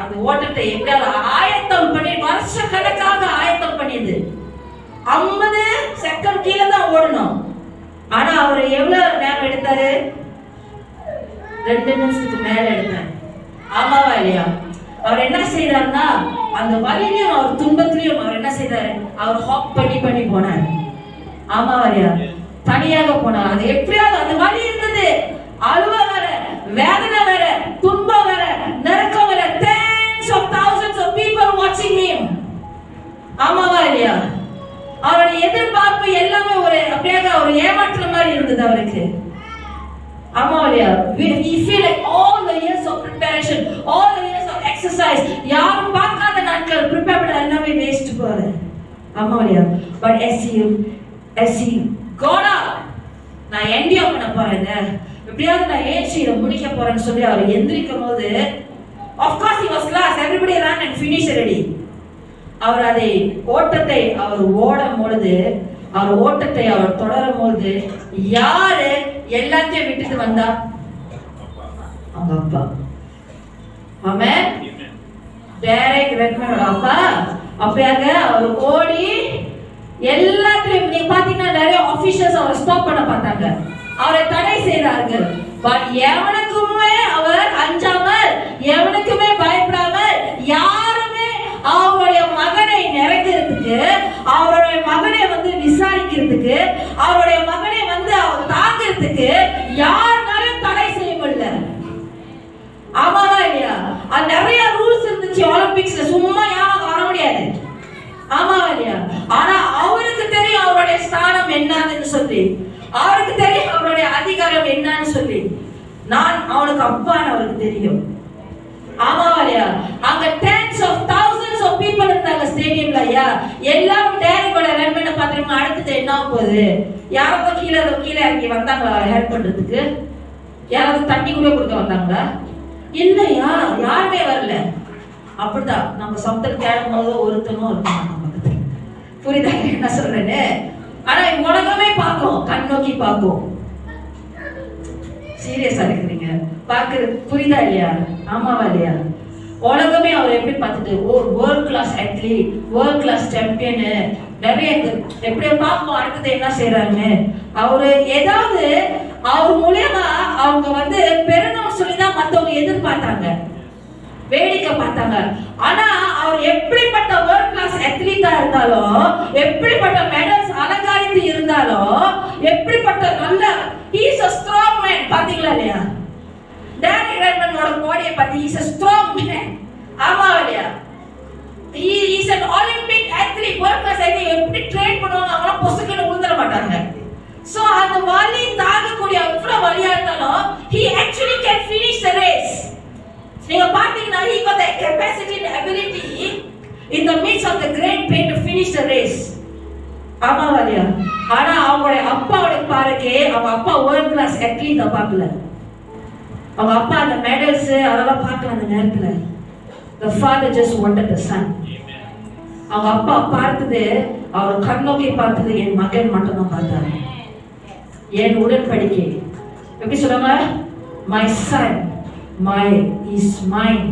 Speaker 1: அந்த ஓட்டத்தை எப்படியாவது ஆயத்தம் பண்ணி வருஷ கணக்காக ஆயத்தம் பண்ணியது. 50 செகண்ட் கீழே தான் ஓடணும். ஆனா அவர் எவ்வளவு நேரம் எடுத்தாரு? 2 நிமிஷத்துக்கு மேல எடுத்தாரு. ஆமாவா இல்லையா? அவர் என்ன செய்தாருன்னா அந்த வலியிலையும் அவர் துன்பத்திலையும் அவர் என்ன செய்தாரு, அவர் ஹாப் பண்ணி போனார். ஆமாவா இல்லையா? தனியாக போனார். அது எப்படியாவது அந்த வலி இருந்தது, அழுவ வர, வேதனை வர, துன்பம் வர, நரக்கம் வர, tens of thousands of people watching him. ஆமாவா இல்லையா? அவருடைய எதிர்பார்ப்பு எல்லாமே ஒரு அப்படியாக ஒரு ஏமாற்ற மாதிரி இருந்தது அவருக்கு. ஆமாவா இல்லையா? He feel like all the years of preparation, all the years of exercise, யாரும் பார்க்காத நாட்கள் prepare பண்ண எல்லாமே வேஸ்ட் போகுது. ஆமாவா இல்லையா? But as he got up, நான் எண்டியா பண்ண போறேங்க, எப்படியாவது நான் ஏஞ்சி இதை முடிக்க போறேன்னு சொல்லி அவர் எந்திரிக்கும் போது, of course he was last, everybody ran and finished already. அவர் அதை ஓட்டத்தை அவர் ஓடும் பொழுது, அவர் ஓட்டத்தை அவர் தொடரும் பொழுது யாரு எல்லாத்தையும் விட்டுட்டு வந்தா? அவங்க அப்பா. ஆமென். டேரக்ட் ரெட்மனோட அப்பா அப்படியாக அவர் ஓடி எல்லாத்தையும் நீங்க பாத்தீங்கன்னா நிறைய ஆபீஷியல்ஸ் அவரை ஸ்டாப் பண்ண பார்த்தாங்க, அவரை தடை செய்தார்கள். பட் எவனுக்குமே அவர் அஞ்சாமல், எவனுக்குமே பயப்படாமல், யாருமே அவருடைய மகனை நிறைக்கிறதுக்கு, அவருடைய மகனை வந்து விசாரிக்கிறதுக்கு, அவருடைய மகனை வந்து அவர் தாங்கிறதுக்கு யாருனாலும் தடை செய்ய முடியல. ஆமாவா இல்லையா? அது நிறைய ரூல்ஸ் இருந்துச்சு ஒலிம்பிக்ஸ்ல, சும்மா யாரும் வர முடியாது. ஆமாவா இல்லையா? ஆனா அவருக்கு தெரியும் அவருடைய ஸ்தானம் என்னன்னு சொல்லி, அவருக்கு தெரியும் அவருடைய அதிகாரம் என்னன்னு சொல்லி. நான் அவனுக்கு அப்பான்னு அவருக்கு தெரியும். ஆமாவா இல்லையா? அங்க tens of thousands of people இருந்தாங்க ஸ்டேடியம்ல. ஐயா எல்லாரும் டேரியோட ரன் பண்ண பாத்துறோம். அடுத்தது என்ன போகுது? யாராவது கீழே இறங்கி வந்தாங்களா ஹெல்ப் பண்றதுக்கு? யாராவது தண்ணி கூட கொடுக்க வந்தாங்களா? இல்லையா, யாருமே வரல. அப்படிதான் நம்ம சப்தம் கேடும் போது ஒருத்தனும் இருக்காங்க. புரியுதா என்ன சொல்றேன்னு? ஆனா உலகமே பார்க்கும், கண் நோக்கி பார்க்கும். சீரியஸா இருக்கிறீங்க பாக்குறது, புரியுதா இல்லையா? ஆமாவா இல்லையா? உலகமே அவர் எப்படி பார்த்துட்டு ஒரு world class athlete, world class champion, நிறைய எப்படியா பார்ப்போம். அடுத்தது என்ன செய்யறாருன்னு அவரு ஏதாவது அவர் மூலியமா அவங்க வந்து பெறணும் சொல்லிதான் மத்தவங்க எதிர்பார்த்தாங்க, வேடிக்கை பார்த்தாங்க. ஆனா அவர் எப்படிப்பட்ட வேர்ல்ட் கிளாஸ் அத்லீட்டா இருந்தாலும், எப்படிப்பட்ட மெடல்ஸ் அலங்காரித்து இருந்தாலும், எப்படிப்பட்ட நல்ல he is a strong man. பாத்தீங்களா இல்லையா? டேனி ரெட்மனோட பாடியை பத்தி he is a strong man. ஆமா இல்லையா? he is an Olympic athlete. World class athlete எப்படி ட்ரெயின் பண்ணுவாங்க, அவங்க பொசுக்குன்னு விழுந்துட மாட்டாங்க. சோ அந்த வலி தாங்கக்கூடிய அவ்வளவு வலியா இருந்தாலும் he actually can finish the race. நீங்க பாத்தீங்கன்னா he got the capacity and ability in the midst of the great pain to finish the race. ஆமாவா இல்லையா? ஆனா அவங்களுடைய அப்பாவோட பாருங்க, அவங்க அப்பா வேர்ல்ட் கிளாஸ் அத்லீட் தான் பார்க்கல. அவங்க அப்பா அந்த மெடல்ஸ் அதெல்லாம் பார்க்கல அந்த நேரத்துல. the father just wanted the son. அவங்க அப்பா பார்த்தது, அவர் கண்ணோக்கி பார்த்தது என் மகன் மட்டும் தான் பார்த்தாரு. என் உடன்படிக்கை எப்படி சொல்லுங்க, my son, is mine,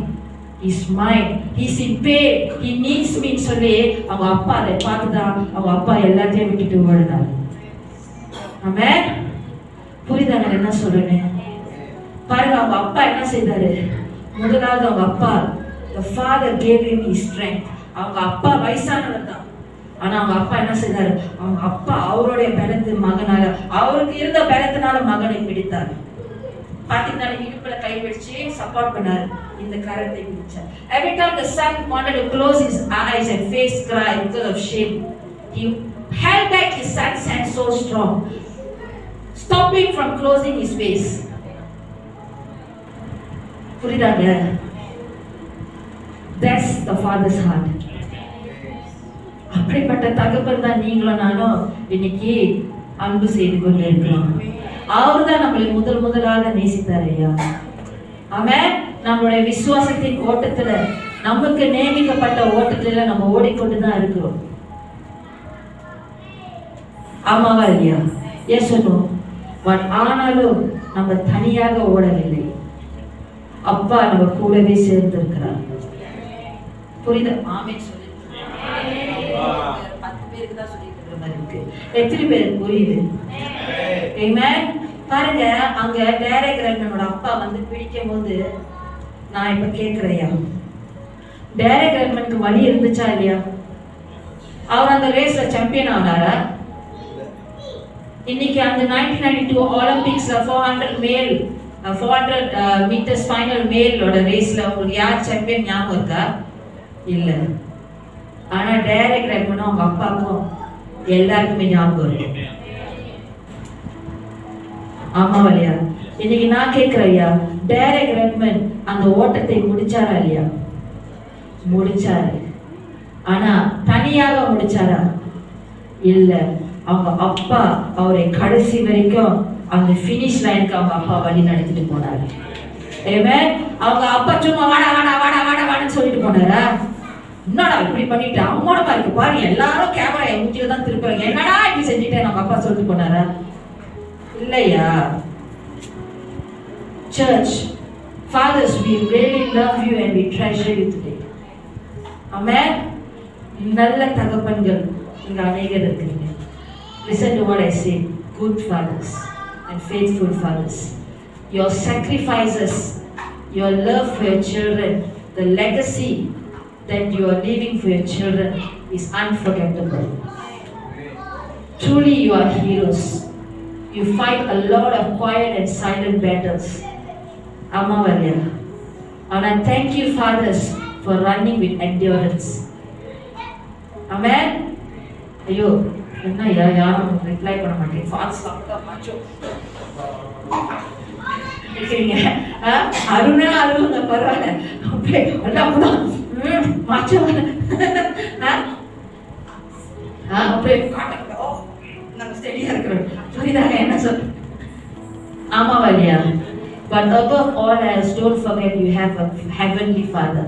Speaker 1: he's in pain, he needs me சொல்லி அவங்க அப்பா அதை பார்த்துதான் அவங்க அப்பா எல்லாத்தையும் விட்டுட்டு ஓடினார். ஆமென். புரியுதா நான் என்ன சொல்றேன்னு? பாருங்க அவங்க அப்பா என்ன செய்தாரு. முதலாவது அவங்க அப்பா, the father gave him his strength. அவங்க அப்பா வயசானவர் தான், ஆனா அவங்க அப்பா என்ன செய்தாரு? அவங்க அப்பா அவருடைய பலத்து மகனால, அவருக்கு இருந்த பலத்தினால மகனை பிடித்தார். பாத்தீங்கன்னா இடுப்புல கை வச்சு சப்போர்ட் பண்ணாரு, இந்த கரத்தை பிடிச்சார். Every time the son wanted to close his eyes and face cry because of shame, he held back his son's hand so strong, stopping from closing his face. புரியுதாங்க? That's the father's heart. அப்படிப்பட்ட தகப்பன் தான் நீங்களும் நானும் இன்னைக்கு அன்பு செய்து கொண்டு இருக்கிறோம். அவர் தான் நம்மளை முதலாக நேசித்தார் ஐயா. ஆமென். நம்மளுடைய விசுவாசத்தின் ஓட்டத்துல, நமக்கு நியமிக்கப்பட்ட ஓட்டத்துல நம்ம ஓடிக்கொண்டுதான் இருக்கிறோம். ஆமாவா இல்லையா? Yes no? பட் ஆனாலும் நம்ம தனியாக ஓடவில்லை. அப்பா நம்ம கூடவே சேர்ந்து இருக்கிறார். புரியுது? ஆமென் சொல்லு. 10 பேருக்கு தான் சொல்லிட்டு இருக்கிற மாதிரி இருக்கு. எத்தனை பேருக்கு புரியுது? ஆமென். பாருங்க, அங்க டேரக்ட் ரன்னனோட அப்பா வந்து பிடிக்கும் போது நான் இப்ப கேக்குறையா, டேரக்ட் ரன்மனுக்கு வலி இருந்துச்சா இல்லையா? அவர் அந்த ரேஸ்ல சாம்பியன் ஆனாரா? இன்னைக்கு அந்த 1992 ஒலிம்பிக்ஸ்ல 400 மீட்டர்ஸ் ஃபைனல் மேலோட ரேஸ்ல உங்களுக்கு யார் சாம்பியன் ஞாபகம் இருக்கா? இல்ல. ஆனா டைரக்ட் ரன்மனும் அவங்க அப்பாவுக்கும் எல்லாருக்குமே ஞாபகம் இருக்கு. ஆமா இல்லையா? இன்னைக்கு நான் கேட்கிறேன் ஐயா, டைரக்ட் ரன்மன் அந்த ஓட்டத்தை முடிச்சாரா இல்லையா? முடிச்சாரு. ஆனா தனியாக முடிச்சாரா? இல்ல. அவங்க அப்பா அவரை கடைசி வரைக்கும் அந்த ஃபினிஷ் லைனுக்கு அவங்க அப்பா வழி நடத்திட்டு போனாரு. ஆமென். அவங்க அப்பா சும்மா வாடா வாடா வாடா வாடா வாடன்னு சொல்லிட்டு போனாரா? என்னடா இப்படி பண்ணிட்டு அம்மோட பாருக்கு பாரு, எல்லாரும் கேமரா மூஞ்சில தான் திருப்புறாங்க, என்னடா இப்படி செஞ்சுட்டேன் நம்ம அப்பா சொல்லிட்டு போனாரா? இல்லையா? Church, fathers, we really love you and we treasure you today. Amen. நல்ல தகப்பன்கள் இங்க அநேகர் இருக்கிறீங்க. Listen to what I say. Good fathers and faithful fathers. Your sacrifices, your love for your children, the legacy that you are leaving for your children is unforgettable. Truly you are heroes. You fight a lot of quiet and silent battles. Amavalya. And I thank you, fathers, for running with endurance. Amen. Ayo, enna yarum reply panna maatenge. Fathers sakka macho. Ikringa. Aruna parala. Okay, alla macho. Okay, katta. Oh, naanga steady ah irukrom. புரியுதாங்க என்ன சொல்? ஆமாவாலியா? But above all else, don't forget you have a heavenly father.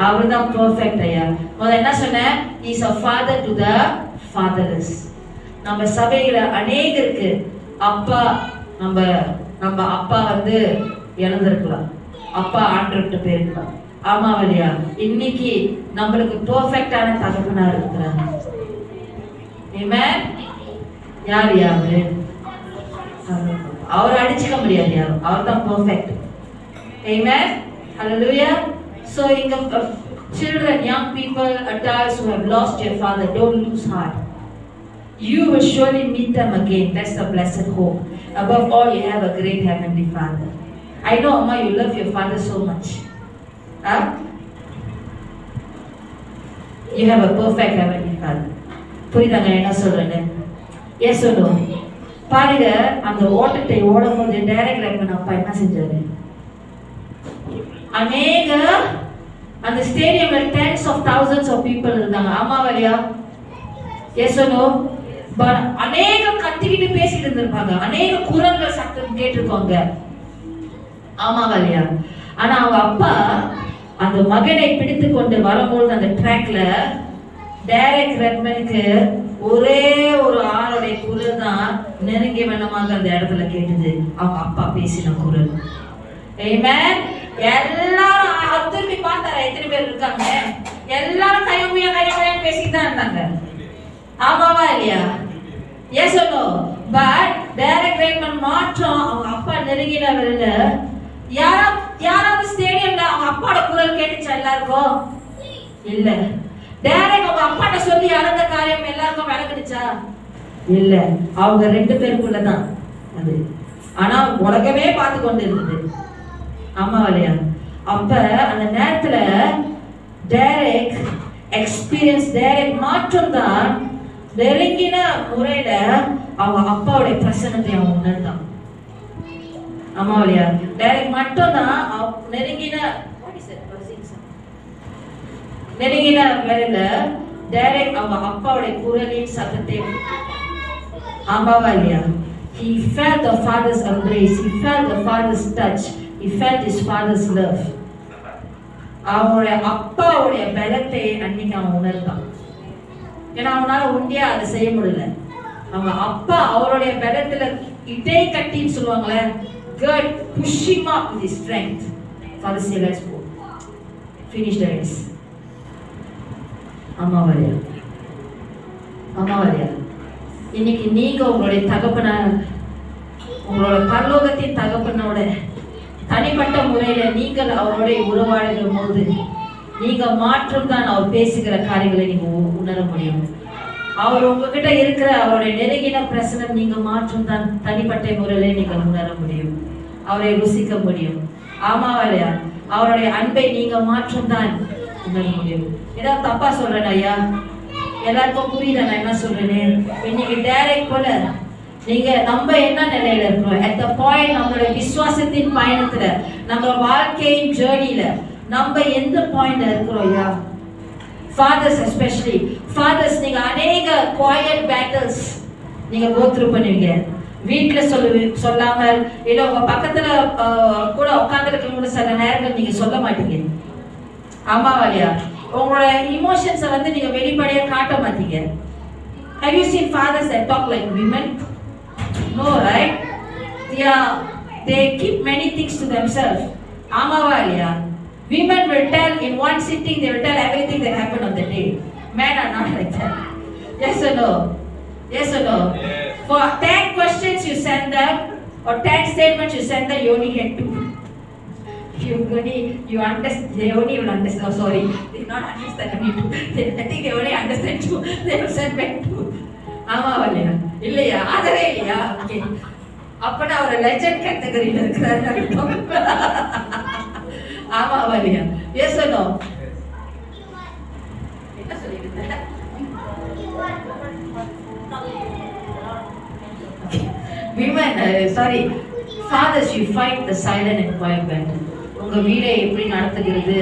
Speaker 1: அவர் தான் perfect ஐயா. முதல்ல என்ன சொன்னேன்? He is a father to the fatherless. நம்ம சபையில அநேகருக்கு அப்பா நம்ம அப்பா வந்து இழந்திருக்கலாம், அப்பா ஆண்டவர்கிட்ட போயிருக்கலாம். ஆமாவாலியா? இன்னைக்கு நம்மளுக்கு பெர்ஃபெக்ட்டான தகப்பனா இருக்கிறாங்க. ஆமென். யார் யாரு? அவர் அடிச்சுக்க முடியாது யாரும், அவர் தான் perfect. Amen. Hallelujah. So children, young people, adults who have lost your father, don't lose heart. You will surely meet them again. That's the blessed hope. Above all, you have a great heavenly father. I know, Amma, you love your father so much. You have a perfect heavenly father. புரியுதாங்க என்ன சொல்றேன்னு? Yes or no? பாருங்க, அந்த ஓட்டத்தை ஓடும்போது direct ரன்மன் அப்பா என்ன செஞ்சாரு? அநேக அந்த ஸ்டேடியம்ல tens of thousands of people இருந்தாங்க. ஆமாவா? Yes or no? பட் அநேக கத்திக்கிட்டு பேசிட்டு இருந்திருப்பாங்க, அநேக குரல்கள் சத்தம் கேட்டிருப்பாங்க. ஆமாவா? ஆனா அவங்க அப்பா அந்த மகனை பிடித்து கொண்டு வரும்போது அந்த ட்ராக்ல டைரக்ட் ரன்மனுக்கு ஒரே ஒரு ஆளுடைய குரல் தான் நெருங்கிய வண்ணமாக அந்த இடத்துல கேட்டது, அவங்க அப்பா பேசின குரல். ஆமென். எல்லாரும் திரும்பி பார்த்தாரா? எத்தனை பேர் இருக்காங்க? எல்லாரும் கையமையா பேசிட்டு தான் இருந்தாங்க. ஆமாவா இல்லையா? Yes or no? But direct ரன்மன் மாற்றம் அவங்க அப்பா நெருங்கின வரல. யாராவது ஸ்டேடியம்ல அவங்க அப்பாவோட குரல் கேட்டுச்சா எல்லாருக்கும்? இல்ல. டைரக்ட் அவங்க அப்பாட்ட சொல்லி அறந்த காரியம் எல்லாருக்கும் விளக்குச்சா? இல்ல, அவங்க 2 பேருக்குள்ளதான் அது. ஆனா உலகமே பார்த்து கொண்டு இருந்தது. ஆமா இல்லையா? அப்ப அந்த நேரத்துல டைரக்ட் எக்ஸ்பீரியன்ஸ், டைரக்ட் மாற்றம் தான் நெருங்கின முறையில அவங்க அப்பாவுடைய பிரசன்னத்தை அவன் உணர்ந்தான். ஆமா இல்லையா? டைரக்ட் மட்டும் தான் நெருங்கின முறையில டைரக்ட் அவங்க அப்பாவுடைய குரலின் சத்தத்தை. ஆமாவா இல்லையா? He felt the father's embrace, he felt the father's touch, he felt his father's love. அவனுடைய அப்பாவுடைய பலத்தை அன்னைக்கு அவன் உணர்ந்தான். ஏன்னா அவனால ஒண்டியா அதை செய்ய முடியல. அவங்க அப்பா அவருடைய பலத்துல இடை கட்டின்னு சொல்லுவாங்களே, God push him up with his strength. Father say, let's go. Finish the race. அம்மாவாரியா? அம்மாவாரியா? இன்னைக்கு நீங்க உங்களுடைய தகப்பனார், உங்களோட பரலோகத்தின் தகப்பனோட தனிப்பட்ட முறையில நீங்கள் அவரோட உறவாடுகிற போது நீங்க மாற்றம் தான் அவர் பேசுகிற காரியங்களை நீங்க உணர முடியும். அவர் உங்ககிட்ட இருக்கிற அவருடைய நெருங்கின பிரசனம் நீங்க மாற்றம் தான் தனிப்பட்ட முறையில நீங்கள் உணர முடியும், அவரை ருசிக்க முடியும். ஆமாவா இல்லையா? அவருடைய அன்பை நீங்க மாற்றம் தான் உணர முடியும். ஏதாவது தப்பா சொல்றேன் ஐயா? எல்லாருக்கும் புரியுதா நான் என்ன சொல்றேன்? இன்னைக்கு டைரக்ட் போல நீங்க நம்ம என்ன நிலையில இருக்கிறோம், at the point நம்மளுடைய விசுவாசத்தின் பயணத்துல, நம்ம வாழ்க்கையின் ஜேர்னில நம்ம எந்த பாயிண்ட்ல இருக்கிறோம் ஐயா? fathers especially fathers, நீங்க அநேக quiet battles நீங்க go through பண்ணுவீங்க. வீட்ல சொல்லாம இல்ல உங்க பக்கத்துல கூட உட்கார்ந்துருக்கவங்க சில நேரங்கள் நீங்க சொல்ல மாட்டீங்க. ஆமாவா இல்லையா? உங்களோட இமோஷன்ஸை வந்து நீங்க வெளிப்படையா காட்ட மாட்டீங்க. Have you seen fathers that talk like women? No, right? They keep many things to themselves. ஆமாவா இல்லையா? Women will tell in one sitting, they will tell everything that happened on the day. Men are not like that. Yes or no? Yes or no? Yes. For 10 questions you send them, or 10 statements you send them, you only get 2. You understand, they only will understand. Oh, sorry, they not understand only 2. I think they only understand 2. They will send back 2. ஆமாவா இல்லையா? இல்லையா? அதவே இல்லையா? Okay, அப்பனா ஒரு legend கேட்டகரியில இருக்கிறாரு. ஆமாவா இல்லையா? Yes or no? என்ன சொல்லிருந்தேன்? Women, sorry, fathers, you fight the silent and quiet battle. உங்க வீடை எப்படி நடத்துகிறது,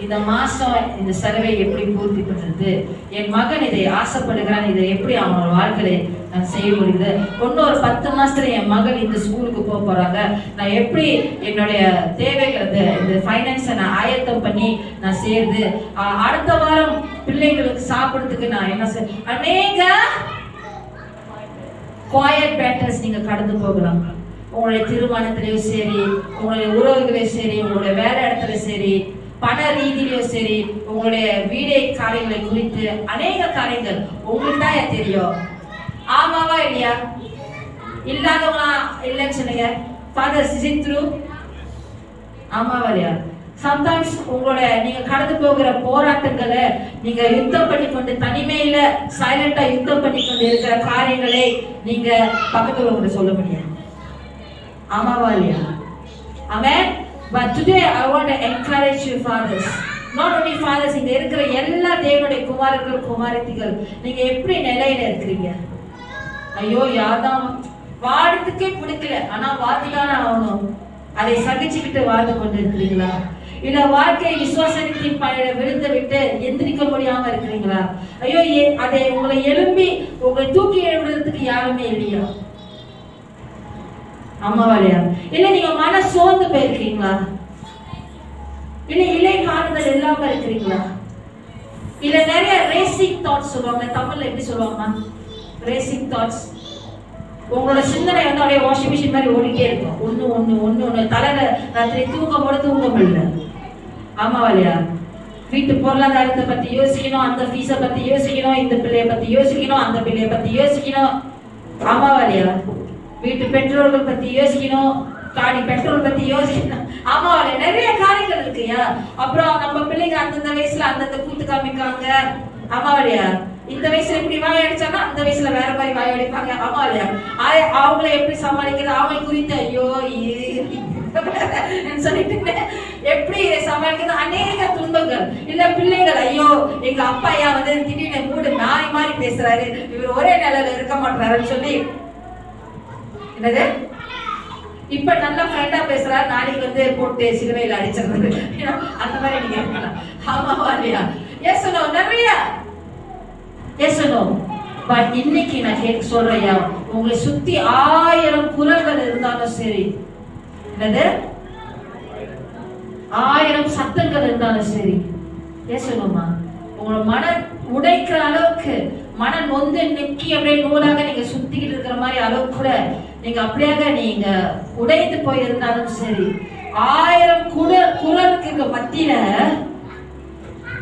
Speaker 1: இந்த மாசம் இந்த செலவை எப்படி பூர்த்தி பண்றது, என் மகன் இதை ஆசைப்படுகிறான், இதை எப்படி அவனோட வாழ்க்கையில நான் செய்ய முடியுது, இன்னொரு 10 மாசத்துல என் மகள் இந்த ஸ்கூலுக்கு போக போறாங்க, நான் எப்படி என்னுடைய தேவைகளை இந்த ஃபைனான்ஸை நான் ஆயத்தம் பண்ணி நான் செய்யறது, அடுத்த வாரம் பிள்ளைங்களுக்கு சாப்பிடுறதுக்கு நான் என்ன செய்ய, அநேக குவாய்ட் பேட்டர்ஸ் நீங்க கடந்து போகலாம். உங்களுடைய திருமணத்திலையும் சரி, உங்களுடைய உறவுகளையும் சரி, உங்களுடைய வேலை இடத்துல சரி, பண ரீதியிலையும் சரி, உங்களுடைய வீடை காரியங்களை குறித்து அநேக காரியங்கள் உங்களுக்கு தான் தெரியும். ஆமாவா இல்லையா? இல்லாதவங்களா இல்லைன்னு சொன்னீங்க. Fathers is it true? ஆமாவா இல்லையா? சம்டைம்ஸ் உங்களோட நீங்க கடந்து போகிற போராட்டங்களை நீங்க யுத்தம் பண்ணி கொண்டு தனிமையில சைலண்டா யுத்தம் பண்ணி கொண்டு இருக்கிற காரியங்களை நீங்க பக்கத்துல உங்களுக்கு சொல்ல முடியாது. ஆமாவா இல்லையா? Amen. But today I want to encourage you fathers. Not only fathers, இங்க இருக்கிற எல்லா தேவனுடைய குமாரர்கள் குமாரத்திகள், நீங்க எப்படி நிலையில இருக்கிறீங்க? ஐயோ யாதான் வாடுறதுக்கே பிடிக்கல, ஆனா வாழ்ந்துதானே ஆகணும், அதை சகிச்சுக்கிட்டு வாழ்ந்து கொண்டு இருக்கிறீங்களா? இல்ல வாழ்க்கை விசுவாசத்தின் பயண விழுந்து விட்டு எந்திரிக்க முடியாம இருக்கிறீங்களா? ஐயோ அதை உங்களை எழும்பி உங்களை தூக்கி எழுதுறதுக்கு யாருமே இல்லையா? ஆமாவா இல்லையா? இல்ல நீங்க மன சோர்ந்து போயிருக்கீங்களா? இல்ல இலை காணுதல் இல்லாம இருக்கிறீங்களா? இல்ல நிறைய ரேசிங் தாட்ஸ் சொல்லுவாங்க, தமிழ்ல எப்படி சொல்லுவாங்க? Racing thoughts. உங்களோட சிந்தனை வந்து அப்படியே வாஷிங் மிஷின் மாதிரி ஓடிட்டே இருக்கும், ஒண்ணு தலையில ராத்திரி தூங்க முடியல. ஆமாவா இல்லையா? வீட்டு பொருளாதாரத்தை பத்தி யோசிக்கணும், அந்த ஃபீஸை பத்தி யோசிக்கணும், இந்த பிள்ளைய பத்தி யோசிக்கணும், அந்த பிள்ளைய பத்தி யோசிக்கணும். ஆமாவா இல்லையா? வீட்டு பெட்ரோல்கள் பத்தி யோசிக்கணும், காடி பெட்ரோல் பத்தி யோசிக்கணும். ஆமாவா இல்லையா? நிறைய காரியங்கள் இருக்குயா. அப்புறம் நம்ம பிள்ளைங்க அந்தந்த வயசுல அந்தந்த கூத்து காமிக்காங்க, ஆமா இல்லையா? இந்த வயசுல இப்படி வாய் அடிச்சாங்கன்னா அந்த வயசுல வேற மாதிரி வாய் அடிப்பாங்க. ஆமா இல்லையா? அவங்கள எப்படி சமாளிக்கிறது, அவங்க குறித்து ஐயோ சொல்லிட்டு எப்படி சமாளிக்கிறது, அநேக துன்பங்கள். இல்ல பிள்ளைகள் ஐயோ எங்க அப்பா ஐயா வந்து திடீர்னு மூடு நாய் மாதிரி பேசுறாரு, இவர் ஒரே நிலையில இருக்க மாட்டாருன்னு சொல்லி என்னது இப்ப நல்ல ஃப்ரெண்டா பேசுறாரு, நாளைக்கு வந்து போட்டு சிலுவையில அடிச்சிருந்தது அந்த மாதிரி நீங்க இருக்கலாம். ஆமாவா இல்லையா? எஸ் நோ நிறைய எஸ் நோ. பட் இன்னைக்கு நான் கேட்க சொல்றையா, உங்களை சுத்தி 1000 குரல்கள் இருந்தாலும் சரி, என்னது 1000 சத்தங்கள் இருந்தாலும் சரி, எஸ் நோமா, உங்களை மன உடைக்கிற அளவுக்கு மன நொந்து நெக்கி அப்படியே நூலாக நீங்க சுத்திக்கிட்டு இருக்கிற மாதிரி அளவுக்கு கூட நீங்க அப்படியாக நீங்க உடைந்து போயிருந்தாலும் சரி, 1000 குரலுக்கு மத்தியில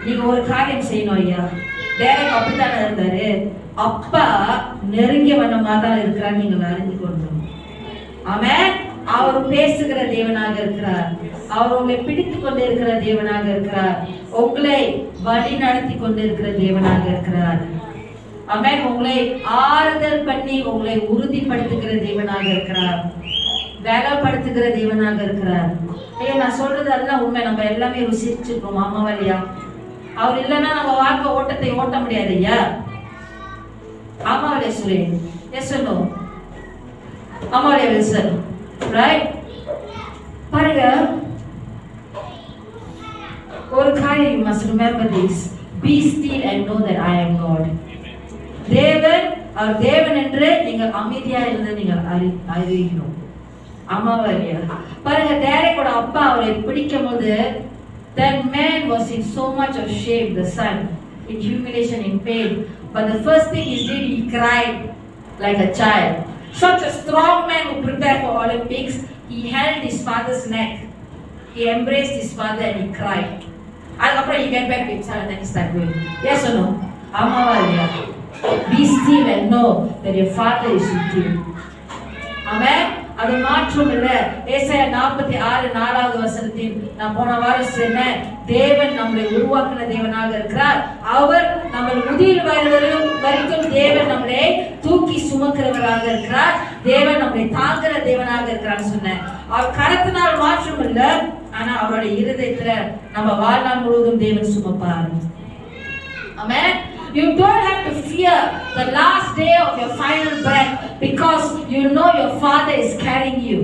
Speaker 1: நீங்க ஒரு காரியம் செய்யணும் ஐயா. டேரக்ட் அப்படித்தானே இருந்தாரு, அப்பா நெருங்கிய வண்ணமா தான் இருக்கிறார், நீங்க அறிந்து கொள்ளணும். ஆமென். அவர் பேசுகிற தேவனாக இருக்கிறார், அவர் உங்களை பிடித்துக் கொண்டு இருக்கிற தேவனாக இருக்கிறார், உங்களை வழி நடத்தி கொண்டு இருக்கிற தேவனாக இருக்கிறார். ஆமென். உங்களை ஆறுதல் பண்ணி உங்களை உறுதிப்படுத்துகிற தேவனாக இருக்கிறார், வேலைப்படுத்துகிற தேவனாக இருக்கிறார். ஐயா நான் சொல்றது அதெல்லாம் உண்மை, நம்ம எல்லாமே ருசிச்சிருக்கோம். ஆமாவா இல்லையா? அவர் இல்லைன்னா நம்ம வாழ்க்கை ஓட்டத்தை ஓட்ட முடியாது ஐயா. ஆமாவா சுரே? Yes no? ஆமாவா வில்சன்? ரைட். பாருங்க, ஒரு காரியம் you must remember this, be still and know that I am God. தேவன் அவர் தேவன் என்று நீங்கள் அமைதியா இருந்து நீங்கள் அறியணும். அம்மாவா இல்லையா? பாருங்க, டேரக்டோட அப்பா அவரை பிடிக்கும் போது that man was in so much of shame, the son, in humiliation, in pain, but the first thing he did, he cried like a child. Such a strong man who prepared for Olympics, he held his father's neck, he embraced his father and he cried. After he went back to himself and then he started going. Yes or no? Amava இல்லையா? Be still and know that your father is with you. Amen. அது மாற்றம் இல்ல. ஏசாயா 46:4 வசனத்தில் நான் போன வாரம் சொன்னேன், தேவன் நம்மை உருவாக்கின தேவனாக இருக்கிறார், அவர் நம்ம முதிர் வரைக்கும் தேவன் நம்மை தூக்கி சுமக்கிறவராக இருக்கிறார், தேவன் நம்மை தாங்குற தேவனாக இருக்கிறார் சொன்னேன். அவர் கரத்தினால் மாற்றம் இல்ல, ஆனா அவருடைய இருதயத்துல நம்ம வாழ்நாள் முழுவதும் தேவன் சுமப்பார். ஆமென். You don't have to fear the last day of your final breath because you know your father is carrying you.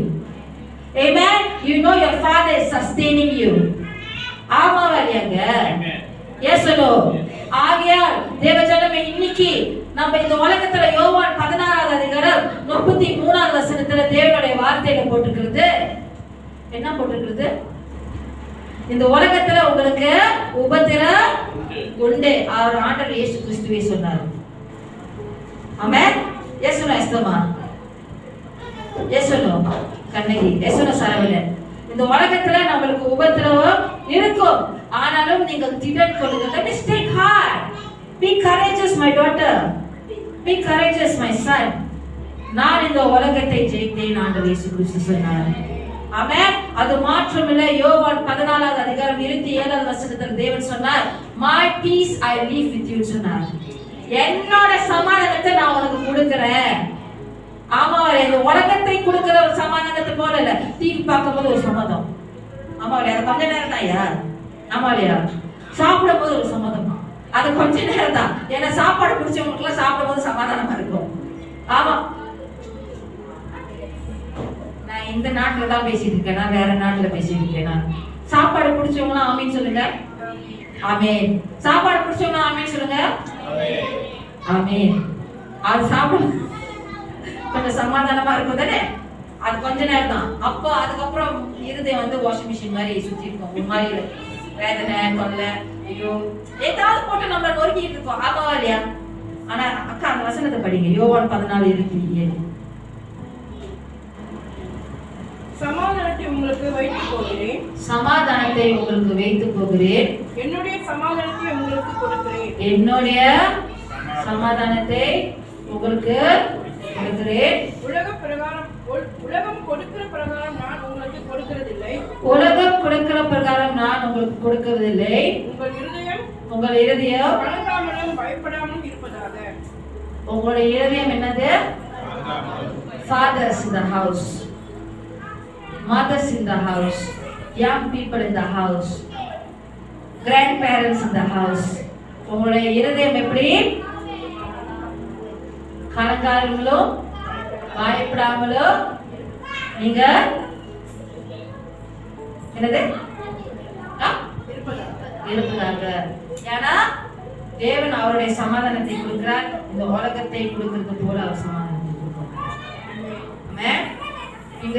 Speaker 1: Amen. You know your father is sustaining you. ஆமாவா இல்லையாங்க? Yes or no? ஆகையால் தேவஜனமே, இன்னைக்கு நம்ம இந்த உலகத்துல யோவான் 16வது அதிகாரம் 33வது வசனத்துல தேவனுடைய வார்த்தையில போட்டுக்கிறது என்ன போட்டுக்கிறது? இந்த உலகத்துல உங்களுக்கு உபத்திரம் உண்டு, அவர் ஆண்டவர் இயேசு கிறிஸ்துவே சொன்னார். ஆமென். இயேசுனா எஸ்தமா, இயேசுனோ கண்ணகி, இயேசுனா சரவணன். இந்த உலகத்துல நமக்கு உபத்திரம் இருக்கும், ஆனாலும் நீங்கள் திடன் கொள்ளுங்க. Let me stay hard. Be courageous my daughter. Be courageous my son. நான் இந்த உலகத்தை ஜெயித்தேன் ஆண்டவர் இயேசு கிறிஸ்து சொன்னார். ஆமென். அது மாற்றம் இல்லை. யோவான் 14வது அதிகாரம் 27வது வசனத்தில் தேவன் சொன்னார், my peace I leave with you சொன்னார். என்னோட சமாதானத்தை நான் உனக்கு கொடுக்கிறேன். ஆமா, இந்த உலகத்தை கொடுக்கிற ஒரு சமாதானத்தை போல இல்ல. டிவி பார்க்கும்போது ஒரு சமாதானம், ஆமா இல்லையா? அது கொஞ்ச நேரம் தான் ஐயா. ஆமா இல்லையா? சாப்பிடும் போது ஒரு சமாதானம், அது கொஞ்ச நேரம் தான். ஏன்னா சாப்பாடு பிடிச்சவங்களுக்கு எல்லாம் சாப்பிடும் போது சமாதானமா இருக்கும். ஆமா, நான் இந்த நாட்டுல தான் பேசிட்டு இருக்கேன், நான் வேற நாட்டுல பேசிட்டு இருக்கேன். சாப்பாடு பிடிச்சவங்க ஆமீன் சொல்லுங்க. ஆமீன். சாப்பாடு பிடிச்சவங்க ஆமீன் சொல்லுங்க. ஆமீன். அது சாப்பிடும் கொஞ்சம் சமாதானமா இருக்கும் தானே, அது கொஞ்ச நேரம் தான். அப்போ அதுக்கப்புறம் இருதயம் வந்து வாஷிங் மிஷின் மாதிரி சுத்தி இருக்கும், ஒரு மாதிரி வேதனை கொல்ல, ஐயோ ஏதாவது போட்டு நம்ம நொறுக்கிட்டு இருக்கோம். ஆமாவா இல்லையா? ஆனா அக்கா அந்த வசனத்தை படிங்க, யோவான் 14:27.
Speaker 2: சமாதானத்தை உங்களுக்கு வைத்து போகிறேன்,
Speaker 1: சமாதானத்தை உங்களுக்கு வைத்து போகிறேன்,
Speaker 2: என்னுடைய சமாதானத்தை உங்களுக்கு கொடுக்கிறேன்,
Speaker 1: என்னுடைய சமாதானத்தை உங்களுக்கு கொடுக்கிறேன்.
Speaker 2: உலகம் கொடுக்கிற பிரகாரம் நான் உங்களுக்கு கொடுக்கிறதில்லை,
Speaker 1: உலகம் கொடுக்கிற பிரகாரம் நான் உங்களுக்கு உங்களுக்கு கொடுக்கவில்லை.
Speaker 2: உங்கள் இருதயம்
Speaker 1: கலங்காமலும்
Speaker 2: பயப்படாமலும் இருப்பதாக.
Speaker 1: உங்களுடைய இருதயம் என்னது? Fathers in the house, mothers in the house, young people in the house, grandparents in the house. உங்களுடைய இருதயம் எப்படி? கலங்காமலோ பயப்படாமலோ நீங்க என்னது இருப்பதாக. ஏன்னா தேவன் அவருடைய சமாதானத்தை கொடுக்கிறார். இந்த உலகத்தை கொடுக்கிறது போல அவர் சமாதானத்தை கொடுக்கிறார். இங்க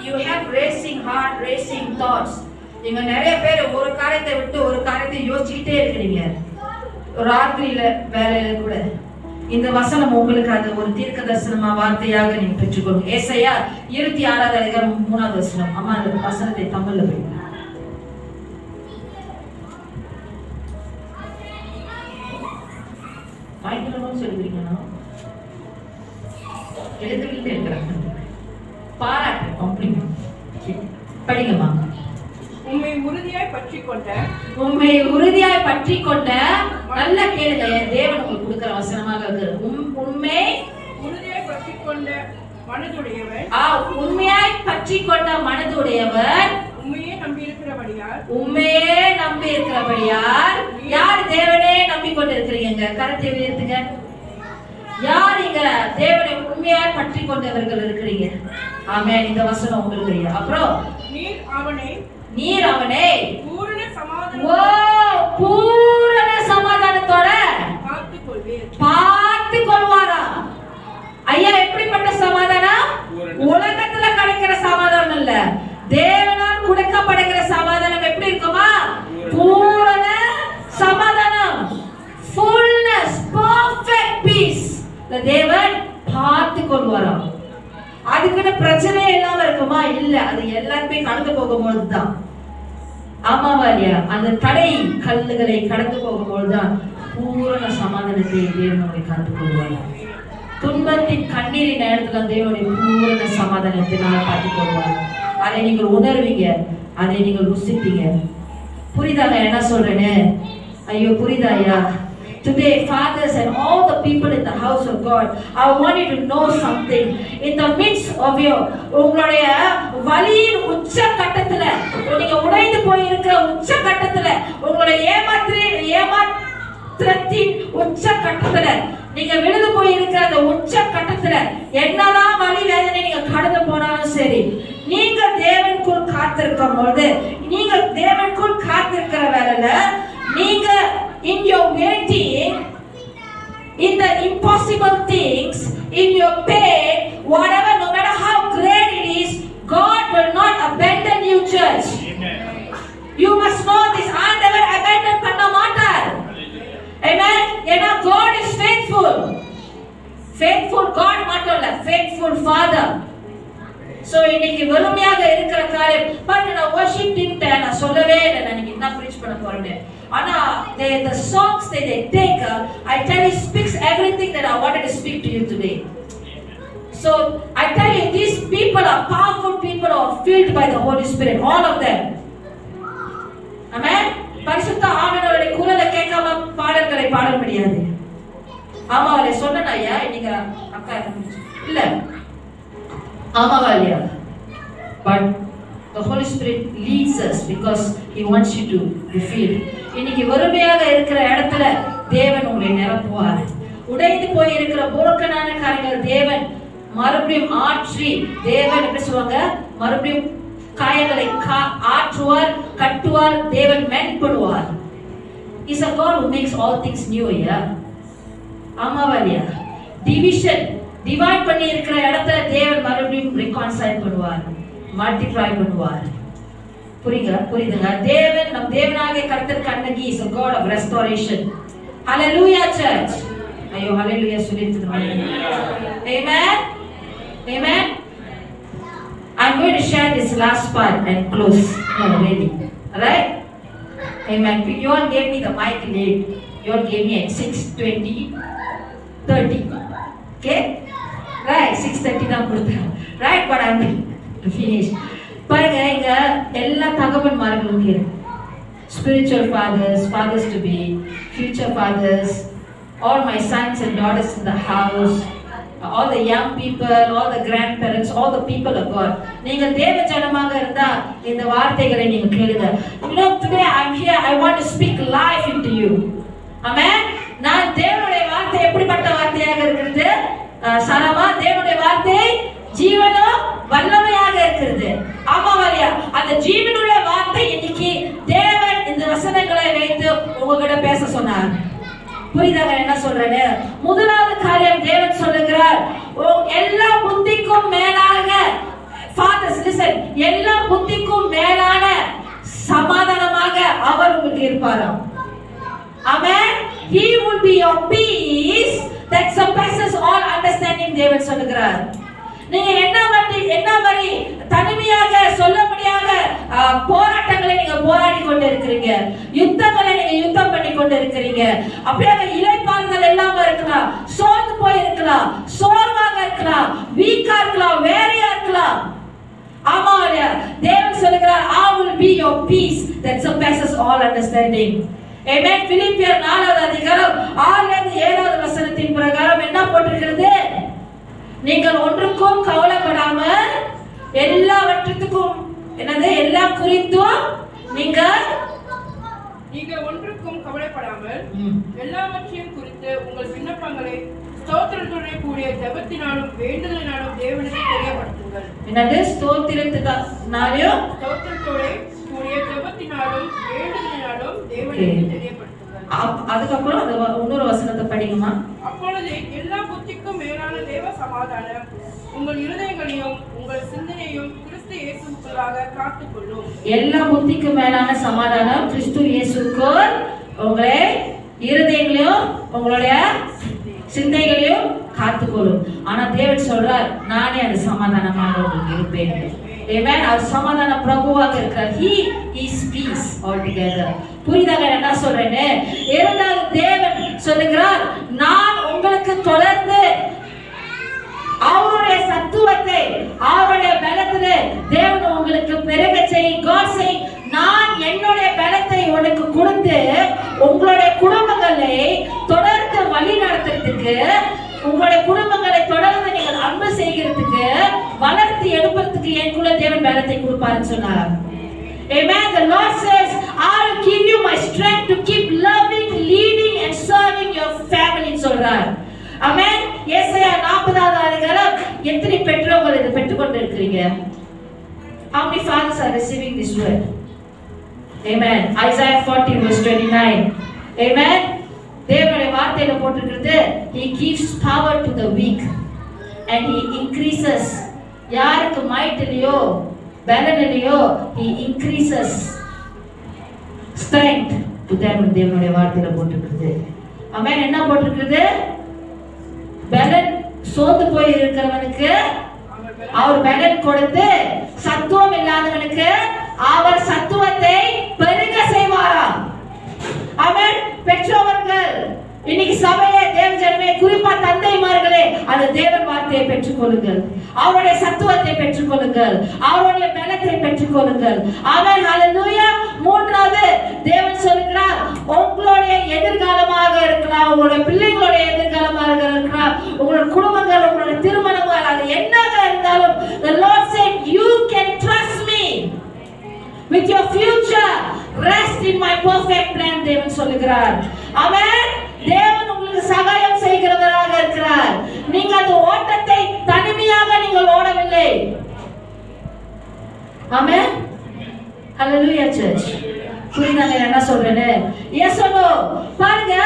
Speaker 1: you have racing heart, racing thoughts. இங்க நிறைய பேர் ஒரு காரியத்தை விட்டு ஒரு காரியத்தை யோசிச்சுக்கிட்டே இருக்கிறீங்க. ராத்திரியில வேலையில கூட இந்த வசனம் உங்களுக்கு அது ஒரு தீர்க்க தரிசனமா வார்த்தையாக நீங்க பெற்றுக்கொள்ளுங்க. ஏசாயா 26வது அதிகாரம் 3வது வசனம். அம்மா அந்த வசனத்தை தமிழ்ல போய் வாய்க்கணும்னு சொல்லிக்கிறீங்கன்னா எழுதுகிட்டே இருக்கிறாங்க. பாராட்டு காம்ப்ளிமெண்ட் படிங்கம்மா.
Speaker 2: உம்மை உறுதியாய்
Speaker 1: பற்றி கொண்ட நல்ல கேளுங்க. தேவன் உங்களுக்கு கொடுக்கிற வசனமாக இருக்கு. உண்மை
Speaker 2: உறுதியாய் பற்றி கொண்ட மனதுடையவன்,
Speaker 1: உண்மையாய் பற்றி கொண்ட மனதுடையவன்,
Speaker 2: உண்மையே
Speaker 1: நம்பி இருக்கிறபடியால். யார் தேவனே நம்பி கொண்டு இருக்கிறீங்க? கரத்தை உயர்த்துங்க. யார் இங்க தேவனை உண்மையாய் பற்றி கொண்டவர்கள் இருக்கிறீங்க? ஆமென். இந்த வசனம் உங்களுக்கு. அப்புறம் நீர் அவனை பூரண சமாதானத்தோட பார்த்து கொள்வாரா? ஐயா, எப்படிப்பட்ட சமாதானம்? உலகத்துல கிடைக்கிற சமாதானம் இல்ல, தேவனால் கொடுக்கப்படுகிற சமாதானம். எப்படி இருக்குமா? பூரண சமாதானம், fullness, perfect peace. தேவன் பார்த்து கொள்வாரா? அதுக்குன்னு பிரச்சனை இல்லாம இருக்குமா? இல்ல, அது எல்லாருமே கடந்து போகும்போது தான். ஆமாவா இல்லையா? அந்த தடை கல்லுகளை கடந்து போகும்போதுதான் பூரண சமாதானத்தை தேவனுடைய கடந்து கொள்வார். துன்பத்தின் கண்ணீரின் நேரத்துல தேவனுடைய பூரண சமாதானத்தை நான் பார்த்துக் கொள்வார். அதை நீங்கள் உணர்வீங்க, அதை நீங்கள் ருசிப்பீங்க. புரியுதாங்க என்ன சொல்றேன்னு? ஐயோ, புரியுதா ஐயா? Today, fathers and all the people in the house of God, I want you to know something. In the midst of your உங்களுடைய வலியின் உச்ச கட்டத்துல, நீங்க உடைந்து போய் இருக்கிற உச்ச கட்டத்துல, உங்களுடைய ஏமாற்றத்தின் உச்ச கட்டத்துல, நீங்க விழுந்து போய் இருக்கிற அந்த உச்ச கட்டத்துல என்னதான் வலி வேதனை நீங்க கடந்து போனாலும் சரி, நீங்க தேவனுக்குள் காத்திருக்கும் பொழுது, நீங்க தேவனுக்குள் காத்திருக்கிற வேலையில, நீங்க in your waiting, in the impossible things, in your pain, whatever, no matter how great it is, God will not abandon you, church. You must know this. ஆண்டவர் abandon பண்ண மாட்டார். Amen. ஏன்னா God is faithful. Faithful God மட்டும் இல்ல, faithful Father. So இன்னைக்கு வெறுமையாக இருக்கிற காரியம் பாருங்க. நான் worship team நான் சொல்லவே இல்லை நான் இன்னைக்கு என்ன preach பண்ண போறேன். ஆனா the songs that they take, I tell you, speaks everything that I wanted to speak to you today. So I tell you, these people are powerful people, are filled by the Holy Spirit, all of them. Amen. பரிசுத்த ஆவியானவருடைய குரலை கேட்காம பாடல்களை பாட முடியாது. ஆமாவா சொன்னேன் ஐயா? இன்னைக்கு அக்கா இல்ல ஆமாவா இல்லையா? But the Holy Spirit leads us because He wants you to be filled. இன்னைக்கு வறுமையாக இருக்கிற இடத்துல தேவன் உங்களை நிரப்புவார். உடைந்து போய் இருக்கிற போக்கனான காரியங்கள் தேவன் மறுபடியும் ஆற்றி, தேவன் எப்படி சொல்லுவாங்க, மறுபடியும் காயங்களை ஆற்றுவார், கட்டுவார், தேவன் மென்படுவார். Is a God who makes all things new. ஆமாவா இல்லையா? டிவிஷன் டிவைட் பண்ணி இருக்கிற இடத்துல தேவன் மறுபடியும் reconcile பண்ணுவார், மல்டிப்ளை பண்ணுவார். புரியுதுங்க? தேவன் நம் தேவனாகிய கர்த்தர் Kannagi is a God of restoration. Hallelujah, church. ஐயோ, hallelujah சொல்லிட்டு Amen. Amen. I'm going to share this last part and close. No, really. Alright? Amen. You all gave me the mic late. You all gave me at 6:20, 30. Okay? Right, 6:30 தான் கொடுத்தேன். Right, but I'm to finish. பாருங்க, இங்க எல்லா தகவன்மார்களும் spiritual fathers, fathers to be, future fathers, all my sons and daughters in the house, all the young people, all the grandparents, all the people of God. நீங்க தேவ ஜனமாக இருந்தா இந்த வார்த்தைகளை நீங்க கேளுங்க. You know, today I'm here, I want to speak life into you. Amen. நான் தேவனுடைய வார்த்தை எப்படிப்பட்ட வார்த்தையாக இருக்கிறது? சரமா தேவனுடைய வார்த்தை ஜீவனும் வல்லமையாக இருக்கிறது. ஆமாவாரியா? அந்த ஜீவனுடைய வார்த்தை இன்னைக்கு தேவன் இந்த வசனங்களை வைத்து உங்ககிட்ட பேச சொன்னார். புரியுதாங்க என்ன சொல்றேன்னு? முதலாவது காரியம் தேவன் சொல்லுகிறார், எல்லா புத்திக்கும் மேலாக, fathers listen, எல்லா புத்திக்கும் மேலான சமாதானமாக அவர் உங்களுக்கு இருப்பாராம். Amen. He will be your peace that surpasses all understanding. தேவன் சொல்லுகிறார். நீங்க என்ன மாதிரி தனிமையாக சொல்ல முடியாத போராட்டங்களை நீங்க போராடி கொண்டு இருக்கிறீங்க, யுத்தங்களை நீங்க யுத்தம் பண்ணி கொண்டு இருக்கிறீங்க, அப்படியே இளைப்பாறுதல் இல்லாம இருக்கலாம், சோர்ந்து போய் இருக்கலாம், சோர்வாக இருக்கலாம், வீக்கா இருக்கலாம், வேறையா இருக்கலாம். ஆமா, தேவன் சொல்லுகிறார், I will be your peace that surpasses all understanding. Amen. பிலிப்பியர் 4வது அதிகாரம் 6வது 7வது வசனத்தின் பிரகாரம் என்ன போட்டிருக்கிறது? நீங்கள் ஒன்றுக்கும் கவலைப்படாமல் எல்லாவற்றுக்கும் என்னது எல்லாம் குறித்தும் நீங்கள்
Speaker 2: ஒன்றுக்கும் கவலைப்படாமல் எல்லாவற்றையும் குறித்து உங்கள் விண்ணப்பங்களை ஸ்தோத்திரத்துடன் கூடிய ஜெபத்தினாலும் வேண்டுதலினாலும் தேவனுக்கு தெரியப்படுத்துங்கள். என்னது? ஸ்தோத்திரத்தினாலும் கூடிய ஜெபத்தினாலும் வேண்டுதலினாலும் தேவனுக்கு தெரியப்படுத்துங்கள்.
Speaker 1: அதுக்கப்புறம் அந்த இன்னொரு வசனத்தை படிக்குமா?
Speaker 2: அப்பொழுது எல்லா புத்திக்கும் மேலான தேவ சமாதானம் உங்கள் இருதயங்களையும் உங்கள் சிந்தனையும் கிறிஸ்து இயேசுவுக்குள்ளாக காத்துக்கொள்ளும். எல்லா புத்திக்கும் மேலான சமாதானம் கிறிஸ்து இயேசுவுக்குள் உங்களை இருதயங்களையும் உங்களுடைய சிந்தைகளையும் காத்துக்கொள்ளும். ஆனா தேவன் சொல்றார், நானே அந்த சமாதானமாக உங்களுக்கு இருப்பேன். Amen. அவர் சமாதான பிரபுவாக இருக்கிறார். He is peace altogether. புரியுதாங்க என்ன சொல்றேன்னு? இரண்டாவது தேவன் சொல்லுகிறார், நான் உங்களுக்கு தொடர்ந்து அவருடைய சத்துவத்தை, அவருடைய பலத்தை தேவன் உங்களுக்கு பெருக செய்யும். God say, நான் என்னுடைய பலத்தை உனக்கு கொடுத்து உங்களுடைய குடும்பங்களை தொடர்ந்து வழி நடத்துறதுக்கு, உங்களுடைய குடும்பங்களை தொடர்ந்து நீங்கள் அன்பு செய்கிறதுக்கு, வளர்த்து எடுப்பதற்கு எனக்குள்ள தேவன் பலத்தை கொடுப்பாருன்னு சொன்னார். Amen. The Lord says, I will give you my strength to keep loving, leading and serving your family சொல்றார். Amen. ஏசாயா 40வது அதிகாரம் எத்தனை பெற்றோர்கள் இதை பெற்றுக்கொண்டு இருக்கிறீங்க? How many fathers are receiving this word? Amen. Isaiah 40 verse 29. Amen. தேவனுடைய வார்த்தையில போட்டிருக்கிறது, he gives power to the weak and he increases. யாருக்கு might இல்லையோ பலன் இல்லையோ he increases strength to them. தேவனுடைய வார்த்தையில போட்டிருக்கிறது. ஆமென். என்ன போட்டிருக்கிறது? பலன் சோர்ந்து போய் இருக்கிறவனுக்கு அவர் பலன் கொடுத்து, சத்துவம் இல்லாதவனுக்கு அவர் சத்துவத்தை பெருக செய்வாராம். ஆமென். பெற்றோர்கள் இன்னைக்கு சபையே தேவ ஜனமே, குறிப்பா தந்தைமார்களே, அந்த தேவன் வார்த்தையை பெற்றுக்கொள்ளுங்கள், அவருடைய சத்துவத்தை பெற்றுக்கொள்ளுங்கள், அவருடைய பலத்தை பெற்றுக்கொள்ளுங்கள். ஆமென். ஹalleluya. மூன்றாவது தேவன் சொல்கிறார், உங்களுடைய எதிர்காலமாக இருக்கலாம், உங்களுடைய பிள்ளைகளுடைய எதிர்காலமாக இருக்கலாம், உங்களுடைய குடும்பங்கள், உங்களுடைய திருமணங்கள், அது என்னங்க இருந்தாலும், the Lord said you can trust me with your future, rest in my perfect plan. தேவன் சொல்கிறார். ஆமென். தேவன் உங்களுக்கு சகாயம் செய்கிறவராக இருக்கிறார். நீங்க அந்த ஓட்டத்தை தனிமையாக நீங்கள் ஓடவில்லை. ஆமென். ஹalleluya சர்ச். புரியுதாங்க என்ன சொல்றேன்னு? எஸ்ஸோ பாருங்க,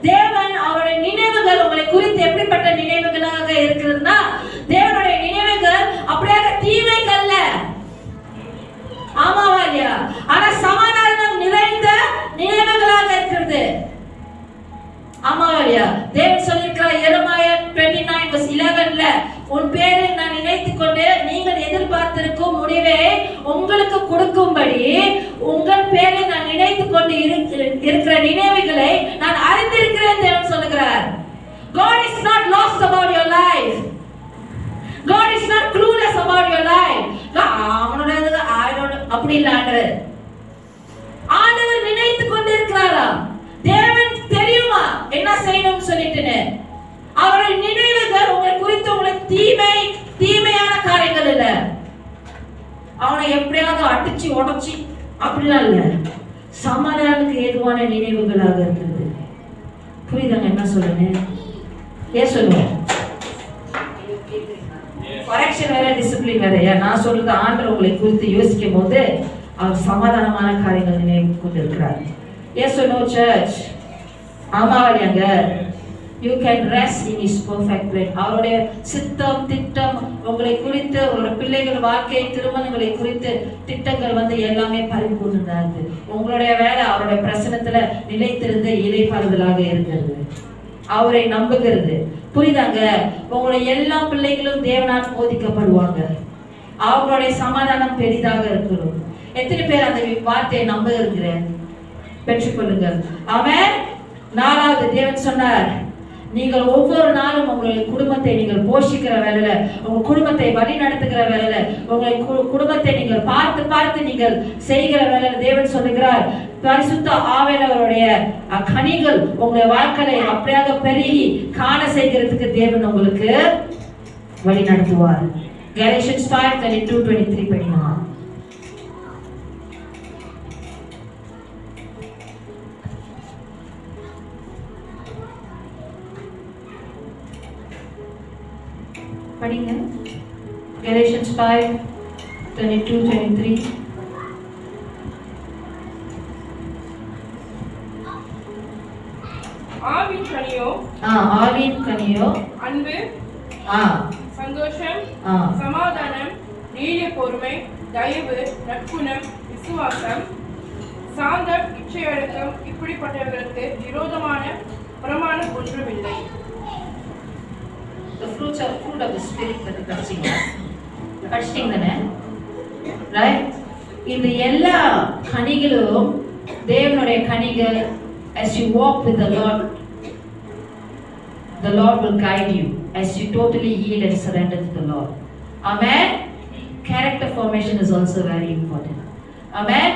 Speaker 2: தேவன் அவருடைய நினைவுகள் உங்களை குறித்து எப்படிப்பட்ட நினைவுகளாக இருக்குதுன்னா, தேவனுடைய நினைவுகள் அப்படியே தீமைகள் அல்ல. ஆமாவா இல்லையா? ஆனா சமாதானம் நிறைந்த நினைவுகளாக இருக்கிறது. ஆமாவா இல்லையா? தேவன் சொல்லியிருக்கிறார் எரேமியா 29:11ல, உன் பேரை நான் நினைத்துக் கொண்டு நீங்கள் எதிர்பார்த்திருக்கும் முடிவை உங்களுக்கு கொடுக்கும்படி உங்கள் பேரை நான் நினைத்துக் கொண்டு இருக்கிற நினைவுகளை நான் அறிந்திருக்கிறேன் தேவன் சொல்லுகிறார். God is not lost about your life. God is not clueless about your life. அப்படி இல்ல ஆண்டவர். ஆண்டவர் நினைத்து கொண்டிருக்கிறாரா? தேவன் தெரியுமா என்ன செய்யணும்னு சொல்லிட்டுன்னு? அவருடைய நினைவுகள் உங்களை குறித்து உங்களை தீமையான காரியங்கள் இல்ல. அவனை எப்படியாவது அடிச்சு உடச்சி அப்படிலாம் இல்ல, சமாதானத்துக்கு ஏதுவான நினைவுகளாக இருக்குது. புரியுதாங்க என்ன சொல்றேன்? ஏன் சொல்லுவேன்? கரெக்ஷன் வேற, டிசிப்ளின் வேற. நான் சொல்றது ஆண்டவர் உங்களை குறித்து யோசிக்கும் போது அவர் சமாதானமான காரியங்கள் நினைவு கொண்டு இருக்கிறார். Yes or no, church? ஆமாவாங்க. You can rest in His perfect plan. அவருடைய சித்தம் திட்டம் உங்களை குறித்து, உங்களுடைய பிள்ளைகள் வாழ்க்கை திருமணங்களை குறித்து திட்டங்கள் எல்லாமே பரிபூர்ணமா இருக்கு. உங்களுடைய வேலை அவருடைய பிரசன்னத்துல நிலைத்திருந்து இளைப்பாறுதலாக இருக்கிறது, அவரை நம்புகிறது. புரியுதாங்க? உங்களுடைய எல்லா பிள்ளைகளும் தேவனால் போதிக்கப்படுவாங்க. அவங்களுடைய சமாதானம் பெரிதாக இருக்கணும். எத்தனை பேர் அந்த வார்த்தையை நம்புகிறீங்க? பெற்றுக்கொள்ளுங்கள். ஆமென். நாலாவது தேவன் சொன்னார், நீங்கள் ஒவ்வொரு நாளும் உங்களுடைய குடும்பத்தை நீங்கள் போஷிக்கிற வேலையில, உங்க குடும்பத்தை வழி நடத்துகிற வேலையில, உங்களுடைய குடும்பத்தை நீங்கள் பார்த்து நீங்கள் செய்கிற வேலையில தேவன் சொல்லுகிறார், பரிசுத்த ஆவியானவருடைய கனிகள் உங்களுடைய வாழ்க்கையை அப்படியாக பெருகி காண செய்கிறதுக்கு தேவன் உங்களுக்கு வழி நடத்துவார். Galatians 5:22-23 படிங்க. படிங்க. Galatians 5:22-23.
Speaker 3: ஆவின் கனியோ அன்பு, சந்தோஷம், சமாதானம், நீடிய பொறுமை, தயவு, நற்குணம், விசுவாசம், சாந்தம், இச்சையடக்கம், இப்படிப்பட்டவர்களுக்கு விரோதமான பிரமாணம் ஒன்றுமில்லை.
Speaker 2: The fruit of the spirit பத்தி படிச்சிட்டீங்கதானே? ரைட்? இந்த எல்லா கனிகளும் தேவனுடைய கனிகள். As you walk with the Lord will guide you as you totally yield and surrender to the Lord. Amen. Character formation is also very important. Amen.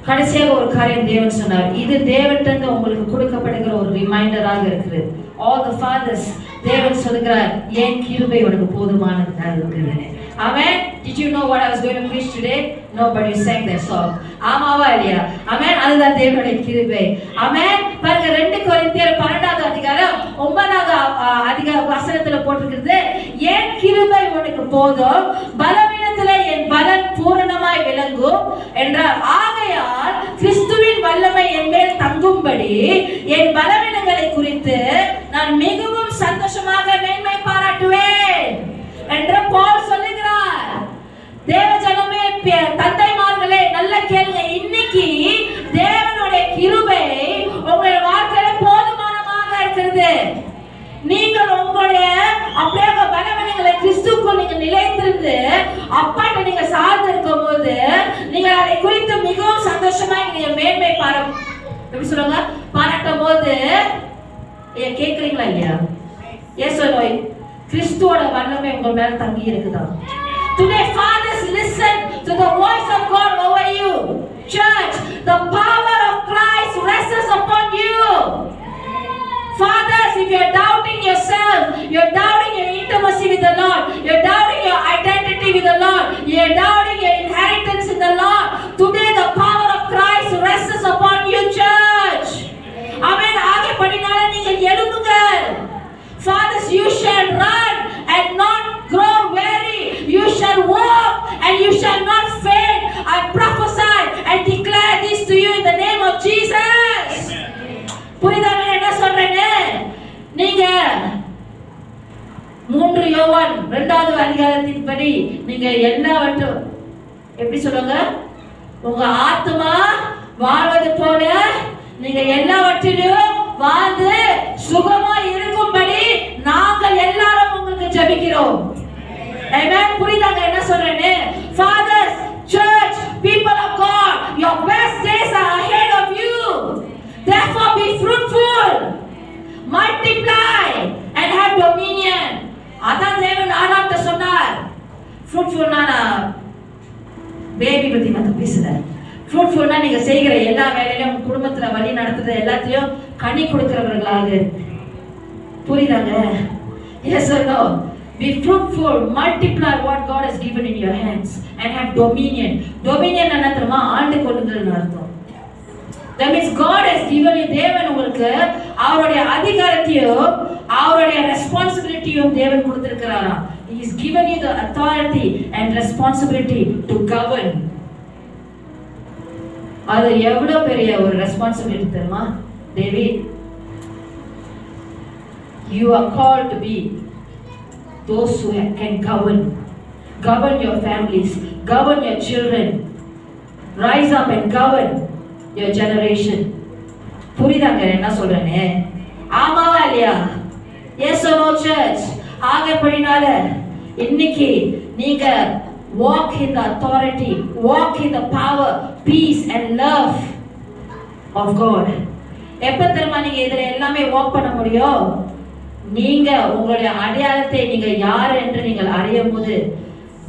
Speaker 2: கடைசியாக ஒரு காரியம் தேவன் சொன்னார், இது தேவனிடமிருந்து உங்களுக்கு கொடுக்கப்படுகிற ஒரு ரிமைண்டராக இருக்குது. All the fathers, தேவன் சொல்கிறார், என் கிருபை உனக்கு போதுமானதாக இருக்குது. Amen. Did you know what I was going to preach today? No, but you sang that song. ஆமாவா இல்லையா? Amen. அதுதான் தேவனுடைய கிருபை. Amen. பாருங்க 2 கொரிந்தியர் 12வது அதிகாரம் 9வது வசனத்துல போட்டிருக்கிறது, என் கிருபை உனக்கு போதும், பலவீனத்திலே என் பலன் பூரணமாய் விளங்கும் என்றார். ஆகையால் கிறிஸ்துவின் வல்லமை என் மேல் தங்கும்படி என் பலவீனங்களை குறித்து நான் மிகவும் சந்தோஷமாக மேன்மை பாராட்டுவேன் என்று பவுல் சொல்லுகிறார். தேவஜனமே, தந்தைமார்களே, நல்ல கேளுங்க. இன்னைக்கு தேவனுடைய கிருபை உங்களுடைய வாழ்க்கையில போதுமானமாக இருக்கிறது. நீங்கள் உங்களுடைய அப்படியே பலவீனங்களை கிறிஸ்துவுக்குள் நீங்க நிலைத்திருந்து அப்பாட்ட நீங்க சார்ந்து இருக்கும் போது நீங்கள் அதை குறித்து மிகவும் சந்தோஷமாக நீங்க மேன்மை எப்படி சொல்லுங்க பாராட்டும் போது கேக்குறீங்களா இல்லையா? Yes or no? கிறிஸ்துவோட வல்லமை உங்க மேல தங்கி இருக்குதா? Today fathers, listen to the voice of God over you. Church, the power of Christ rests upon you. Fathers, if you're doubting yourself, you're doubting your intimacy with the Lord, you're doubting your identity with the Lord, you're doubting your inheritance in the Lord, today the power of Christ rests upon you, church. Amen. Aake படினால நீங்கள் எழும்புங்கள். Fathers, you shall run and not grow weary. You shall walk and you shall not faint. I prophesy and declare this to you in the name of Jesus. புரியுதா என்ன சொல்றேன்னு? நீங்க 3 யோவான் 2வது அதிகாரத்தின்படி நீங்க எல்லாவற்றும் எப்படி சொல்லுங்க, உங்க ஆத்மா வாழ்வது போல நீங்க எல்லாவற்றிலும் வாழ்ந்து சுகமா இருக்கும்படி நாங்கள் எல்லாரும் உங்களுக்கு ஜெபிக்கிறோம். Amen. புரியுதாங்க என்ன சொல்றேன்னு? Fathers, church, people of God, your best days are ahead of you. Therefore be fruitful, multiply and have dominion. அதான் தேவன் ஆதாம்கிட்ட சொன்னார். Fruitful நானா பேபி பத்தி மட்டும் பேசுறேன். ஃப்ரூட்ஃபுல்னா நீங்க செய்கிற எல்லா வேலையிலும் குடும்பத்துல வழி நடத்துறது எல்லாத்தையும் கனி கொடுக்கிறவர்களாக. புரியுதாங்க? Yes or no? Be fruitful, multiply what God has given in your hands and have dominion. Dominion என்ன தெரியுமா? ஆண்டு கொள்ளுதல்னு அர்த்தம். That means God has given you, தேவன் உங்களுக்கு அவருடைய அதிகாரத்தையும் அவருடைய ரெஸ்பான்சிபிலிட்டியும் தேவன் கொடுத்திருக்கிறாராம். He has given you the authority and responsibility to govern. அது எவ்வளவு பெரிய ஒரு ரெஸ்பான்சிபிலிட்டி தெரியுமா David? You are called to be those who can govern your families, govern your children, rise up and govern your generation. புரியுதாங்க என்ன சொல்றேன்னு? ஆமாவா இல்லையா? Yes or no church? ஆகப்படினால இன்னைக்கு நீங்க walk in the authority, walk in the power, peace and love of God. எப்ப தெரியுமா நீங்க இதுல எல்லாமே வாக் பண்ண முடியும்? நீங்க உங்களுடைய அடையாளத்தை நீங்க யார் என்று நீங்கள் அறியும் போது,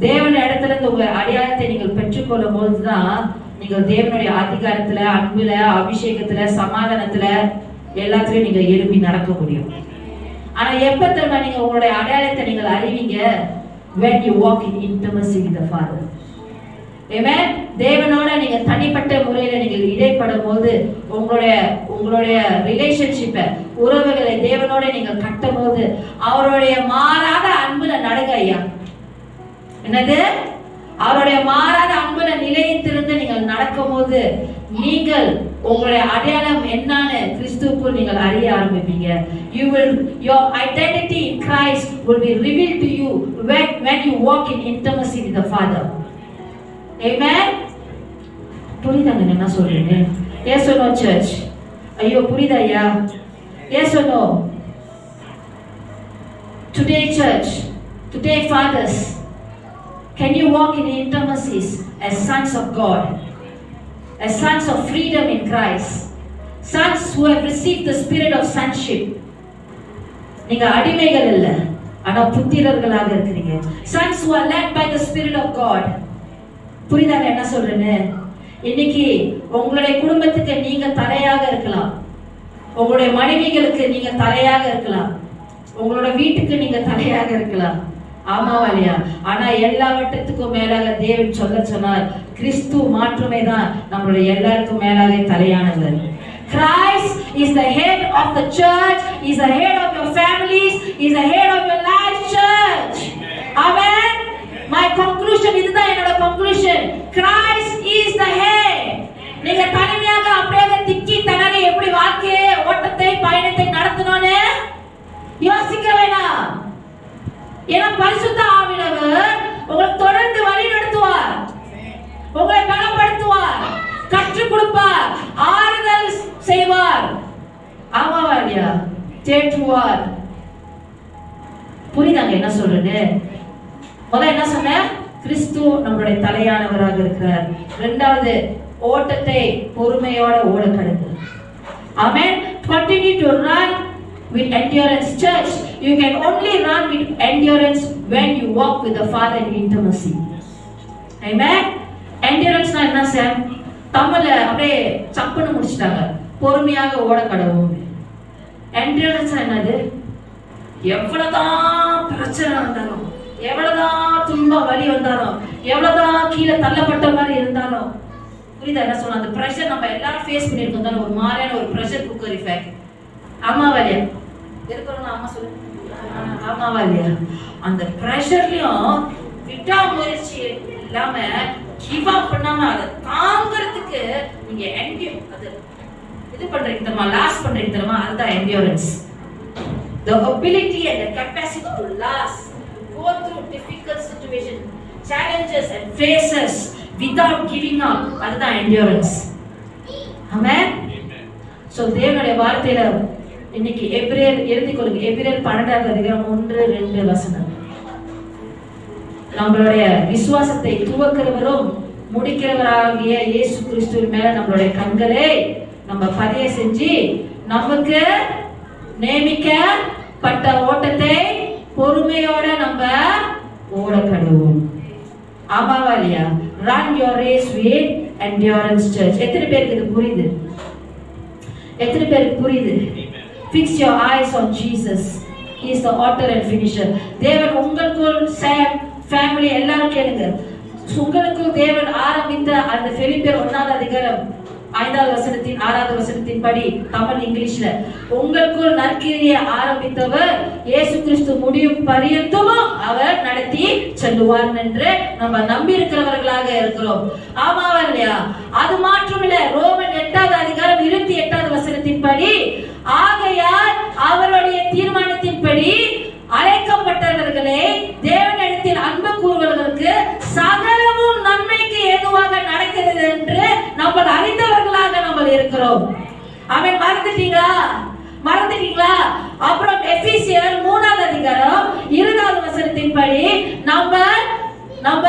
Speaker 2: தேவனுடைய இடத்துல இருந்து உங்க அடையாளத்தை நீங்கள் பெற்றுக்கொள்ளும் போதுதான் நீங்கள் தேவனுடைய அதிகாரத்துல, அன்புல, அபிஷேகத்துல, சமாதானத்துல எல்லாத்துலயும் நீங்க எழுப்பி நடக்க முடியும். ஆனா எப்ப தெரியுமா நீங்க உங்களுடைய அடையாளத்தை நீங்கள் அறிவீங்க? When you walk in intimacy with the Father. Amen. தேவனோட நீங்க தனிப்பட்ட முறையில நீங்கள் இடைப்படும் போது உங்களுடைய ரிலேஷன்ஷிப்பை, உறவுகளை தேவனோட நீங்கள் கட்டும் போது அவருடைய மாறாத அன்புல நடங்க ஐயா. என்னது? அவருடைய மாறாத அன்புல நிலையத்திலிருந்து நீங்கள் நடக்கும் போது நீங்கள் உங்களுடைய அடையாளம் என்னன்னு கிறிஸ்துவுக்குள் நீங்கள் அறிய ஆரம்பிப்பீங்க. Your identity in Christ will be revealed to you when you walk in intimacy with the Father. Amen. புரியுதாங்க என்ன சொல்றேன்னு? Yes or no church? ஐயோ புரியுதா ஐயா? Yes or no? Today church, today fathers, can you walk in intimacies as sons of God, as sons of freedom in Christ, sons who have received the spirit of sonship? நீங்க அடிமைகள் இல்ல, ஆனா புத்திரர்களாக இருக்கிறீங்க. Sons who are led by the spirit of God. புரியுதாங்க என்ன சொல்றேன்னு? இன்னைக்கு உங்களுடைய குடும்பத்துக்கு நீங்க தலையாக இருக்கலாம், உங்களுடைய மனைவிகளுக்கு நீங்க தலையாக இருக்கலாம், உங்களோட வீட்டுக்கு நீங்க தலையாக இருக்கலாம். ஆமாவா இல்லையா? ஆனா எல்லாவற்றத்துக்கும் மேலாக தேவன் சொன்னார், கிறிஸ்து மாற்றமே தான் நம்மளுடைய எல்லாருக்கும் மேலாக தலையானவர். Christ is the head of the church, is the head of your families, is the head of your life, church. Amen. My conclusion, இதுதான் என்னோட conclusion. Christ is the head. நீங்க தனிமையாக அப்படியே திக்கி தனரே எப்படி வாழ்க்கை ஓட்டத்தை பயணத்தை நடத்தணும்னு யோசிக்க வேண்டாம். ஏன்னா பரிசுத்த ஆவியானவர் உங்களை தொடர்ந்து வழி நடத்துவார், உங்களை பலப்படுத்துவார், கற்றுக் கொடுப்பார், ஆறுதல் செய்வார். ஆமாவா இல்லையா? தேற்றுவார். புரியுதாங்க என்ன சொல்றேன்னு? முதல்ல என்ன சொன்னேன்? கிறிஸ்து நம்மளுடைய தலையானவராக இருக்கிறார். இரண்டாவது, ஓட்டத்தை பொறுமையோட ஓட கடந்து. ஆமென். Continue to run with endurance. Church, you can only run with endurance when you walk with the Father in intimacy. Amen. Endurance na என்ன சார்? தமிழ்ல அப்படியே சப்புன்னு முடிச்சிட்டாங்க. பொறுமையாக ஓட கடவும். Endurance என்னது? எவ்வளவுதான் பிரச்சனை வந்தாலும், எவ்வளவுதான் துன்ப வலி வந்தாலும், எவ்வளவுதான் கீழே தள்ளப்பட்ட மாதிரி இருந்தாலும், புரியுதா என்ன சொல்ல? அந்த பிரஷர் நம்ம எல்லாரும் ஃபேஸ் பண்ணிருக்கோம் தானே, ஒரு மாதிரியான ஒரு பிரஷர் குக்கர் எஃபெக்ட். ஆமாவா இல்லையா? இருக்கிறவங்க அம்மா சொல்லுங்க. ஆமாவா இல்லையா? அந்த பிரஷர்லயும் விடாமுயற்சி இல்லாம கிவ் அப் பண்ணாம அதை தாங்கிறதுக்கு நீங்க அது இது பண்றீங்க தெரியுமா? லாஸ்ட் பண்றீங்க தெரியுமா? அதுதான் endurance. The ability and the capacity to last, go through difficult situations, challenges and phases without giving up, அதுதான் endurance. Amen. So தேவனுடைய வார்த்தையில இன்னைக்கு எபிரேயர் எழுதிக்கொள்ளுங்க. எபிரேயர் 12ஆம் அதிகாரம் 1-2 வசனம். நம்மளுடைய விசுவாசத்தை துவக்கிறவரும் முடிக்கிறவராகிய இயேசு கிறிஸ்துவின் மேல நம்மளுடைய கண்களை நம்ம பதிய செஞ்சு நமக்கு நியமிக்கப்பட்ட ஓட்டத்தை பொறுமையோட நம்ம ஓட கடவுள். ஆமாவா இல்லையா? run your race with endurance church. எத்தனை பேருக்கு இது புரியுது? எத்தனை பேருக்கு புரியுது? Fix your eyes on Jesus. He is the author and finisher. தேவன் உங்களுக்குள் ஃபேமிலி எல்லாரும் கேளுங்க. உங்களுக்குள் தேவன் ஆரம்பித்த அந்த பிலிப்பியர் 1வது அதிகாரம் 5வது வசனத்தின் 6வது வசனத்தின் படி தமிழ் இங்கிலீஷ்ல உங்களுக்குள் நற்கிரியை ஆரம்பித்தவர் இயேசு கிறிஸ்து முடியும் பரியந்தமும் அவர் நடத்தி செல்லுவார் என்று நம்ம நம்பி இருக்கிறவர்களாக இருக்கிறோம். ஆமாவா இல்லையா? அது மாத்திரமில்லை, ரோமன் 8வது அதிகாரம் 28வது வசனத்தின் படி ஆகையால் அவருடைய தீர்மானத்தின்படி அழைக்கப்பட்டவர்களே தேவனிடத்தில் அன்பு கூறுவதற்கு சகலமும் நன்மைக்கு ஏதுவாக நடக்கிறது என்று நம்ம அறிந்தவர்களாக நம்ம இருக்கிறோம். ஆமென். மறந்துட்டீங்களா? அப்புறம் எபேசியர் 3வது அதிகாரம் 20வது வசனத்தின்படி நம்ம நம்ம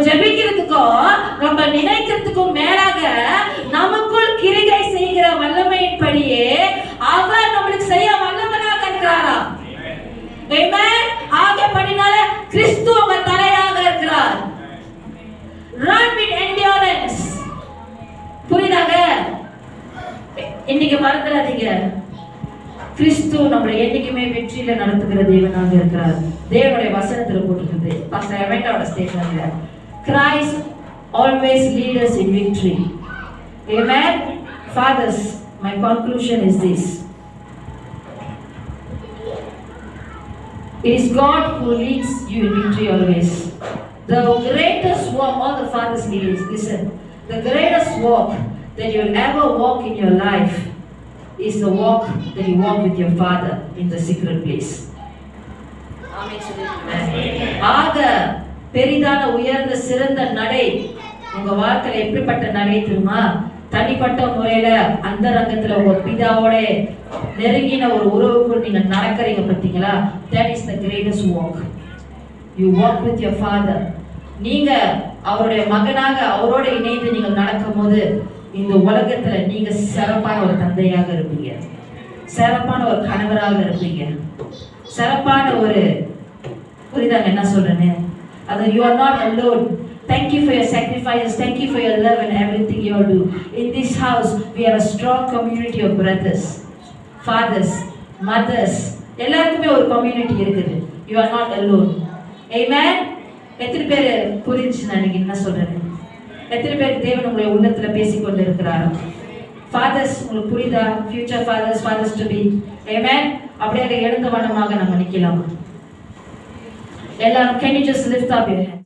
Speaker 2: ஜெபிக்கிறதுக்கும் நம்ம நினைக்கிறதுக்கும் மேலாக நமக்குள் கிரியை செய்கிற வல்லமையின்படியே அவர் நம்மளுக்கு செய்ய வல்லவராக இருக்கிறாராம். ஆமென். ஆகையால கிறிஸ்து அவர் தலையாக இருக்கிறார். Run with endurance. புரியுதாங்க? இன்னைக்கு மறந்துடாதீங்க, கிறிஸ்து நம்மளை என்னைக்குமே வெற்றியில நடத்துகிற தேவனாக இருக்கிறார். தேவனுடைய வசனத்துல போட்டிருக்குது. பாஸ்டர் எவெண்டாவோட ஸ்டேட்மென்ட்ல Christ always leads us in victory. Amen. Fathers, my conclusion is this. It is God who leads you in victory always. The greatest walk, all the fathers leaders, listen. The greatest walk that you will ever walk in your life is the walk that you walk with your father in the secret place. ஆக பெரிதான உயர்ந்த சிறந்த நடை உங்க வாழ்க்கையில எப்படிப்பட்ட நடை தெரியுமா? தனிப்பட்ட முறையில அந்த ரங்கத்துல உங்க பிதாவோட நெருங்கின ஒரு உறவுக்குள் நீங்க நடக்கிறீங்க பார்த்தீங்களா? That is the greatest walk. You walk with your father. நீங்க அவருடைய மகனாக அவரோட இணைந்து நீங்கள் நடக்கும்போது இந்த உலகத்துல நீங்க சிறப்பான ஒரு தந்தையாக இருப்பீங்க, சிறப்பான ஒரு கணவராக இருப்பீங்க, சிறப்பான ஒரு புரியுதாங்க என்ன சொல்றேன்னு? அது you are not alone. Thank you for your sacrifices. Thank you for your love and everything you all do. In this house, we are a strong community of brothers, fathers, mothers. எல்லாருக்குமே ஒரு community இருக்குது. You are not alone. Amen. எத்தனை பேர் புரிஞ்சுச்சு நான் என்ன சொல்றேன்? எத்தனை பேர் தேவன் உங்களுடைய உள்ளத்துல பேசிக்கொண்டு இருக்கிறார்? Fathers, உங்களுக்கு புரியுதா? Future fathers, fathers to be. Amen. அப்படியே எழுந்த வண்ணமாக நம்ம நிக்கலாம். எல்லாரும், can you just lift up your hands?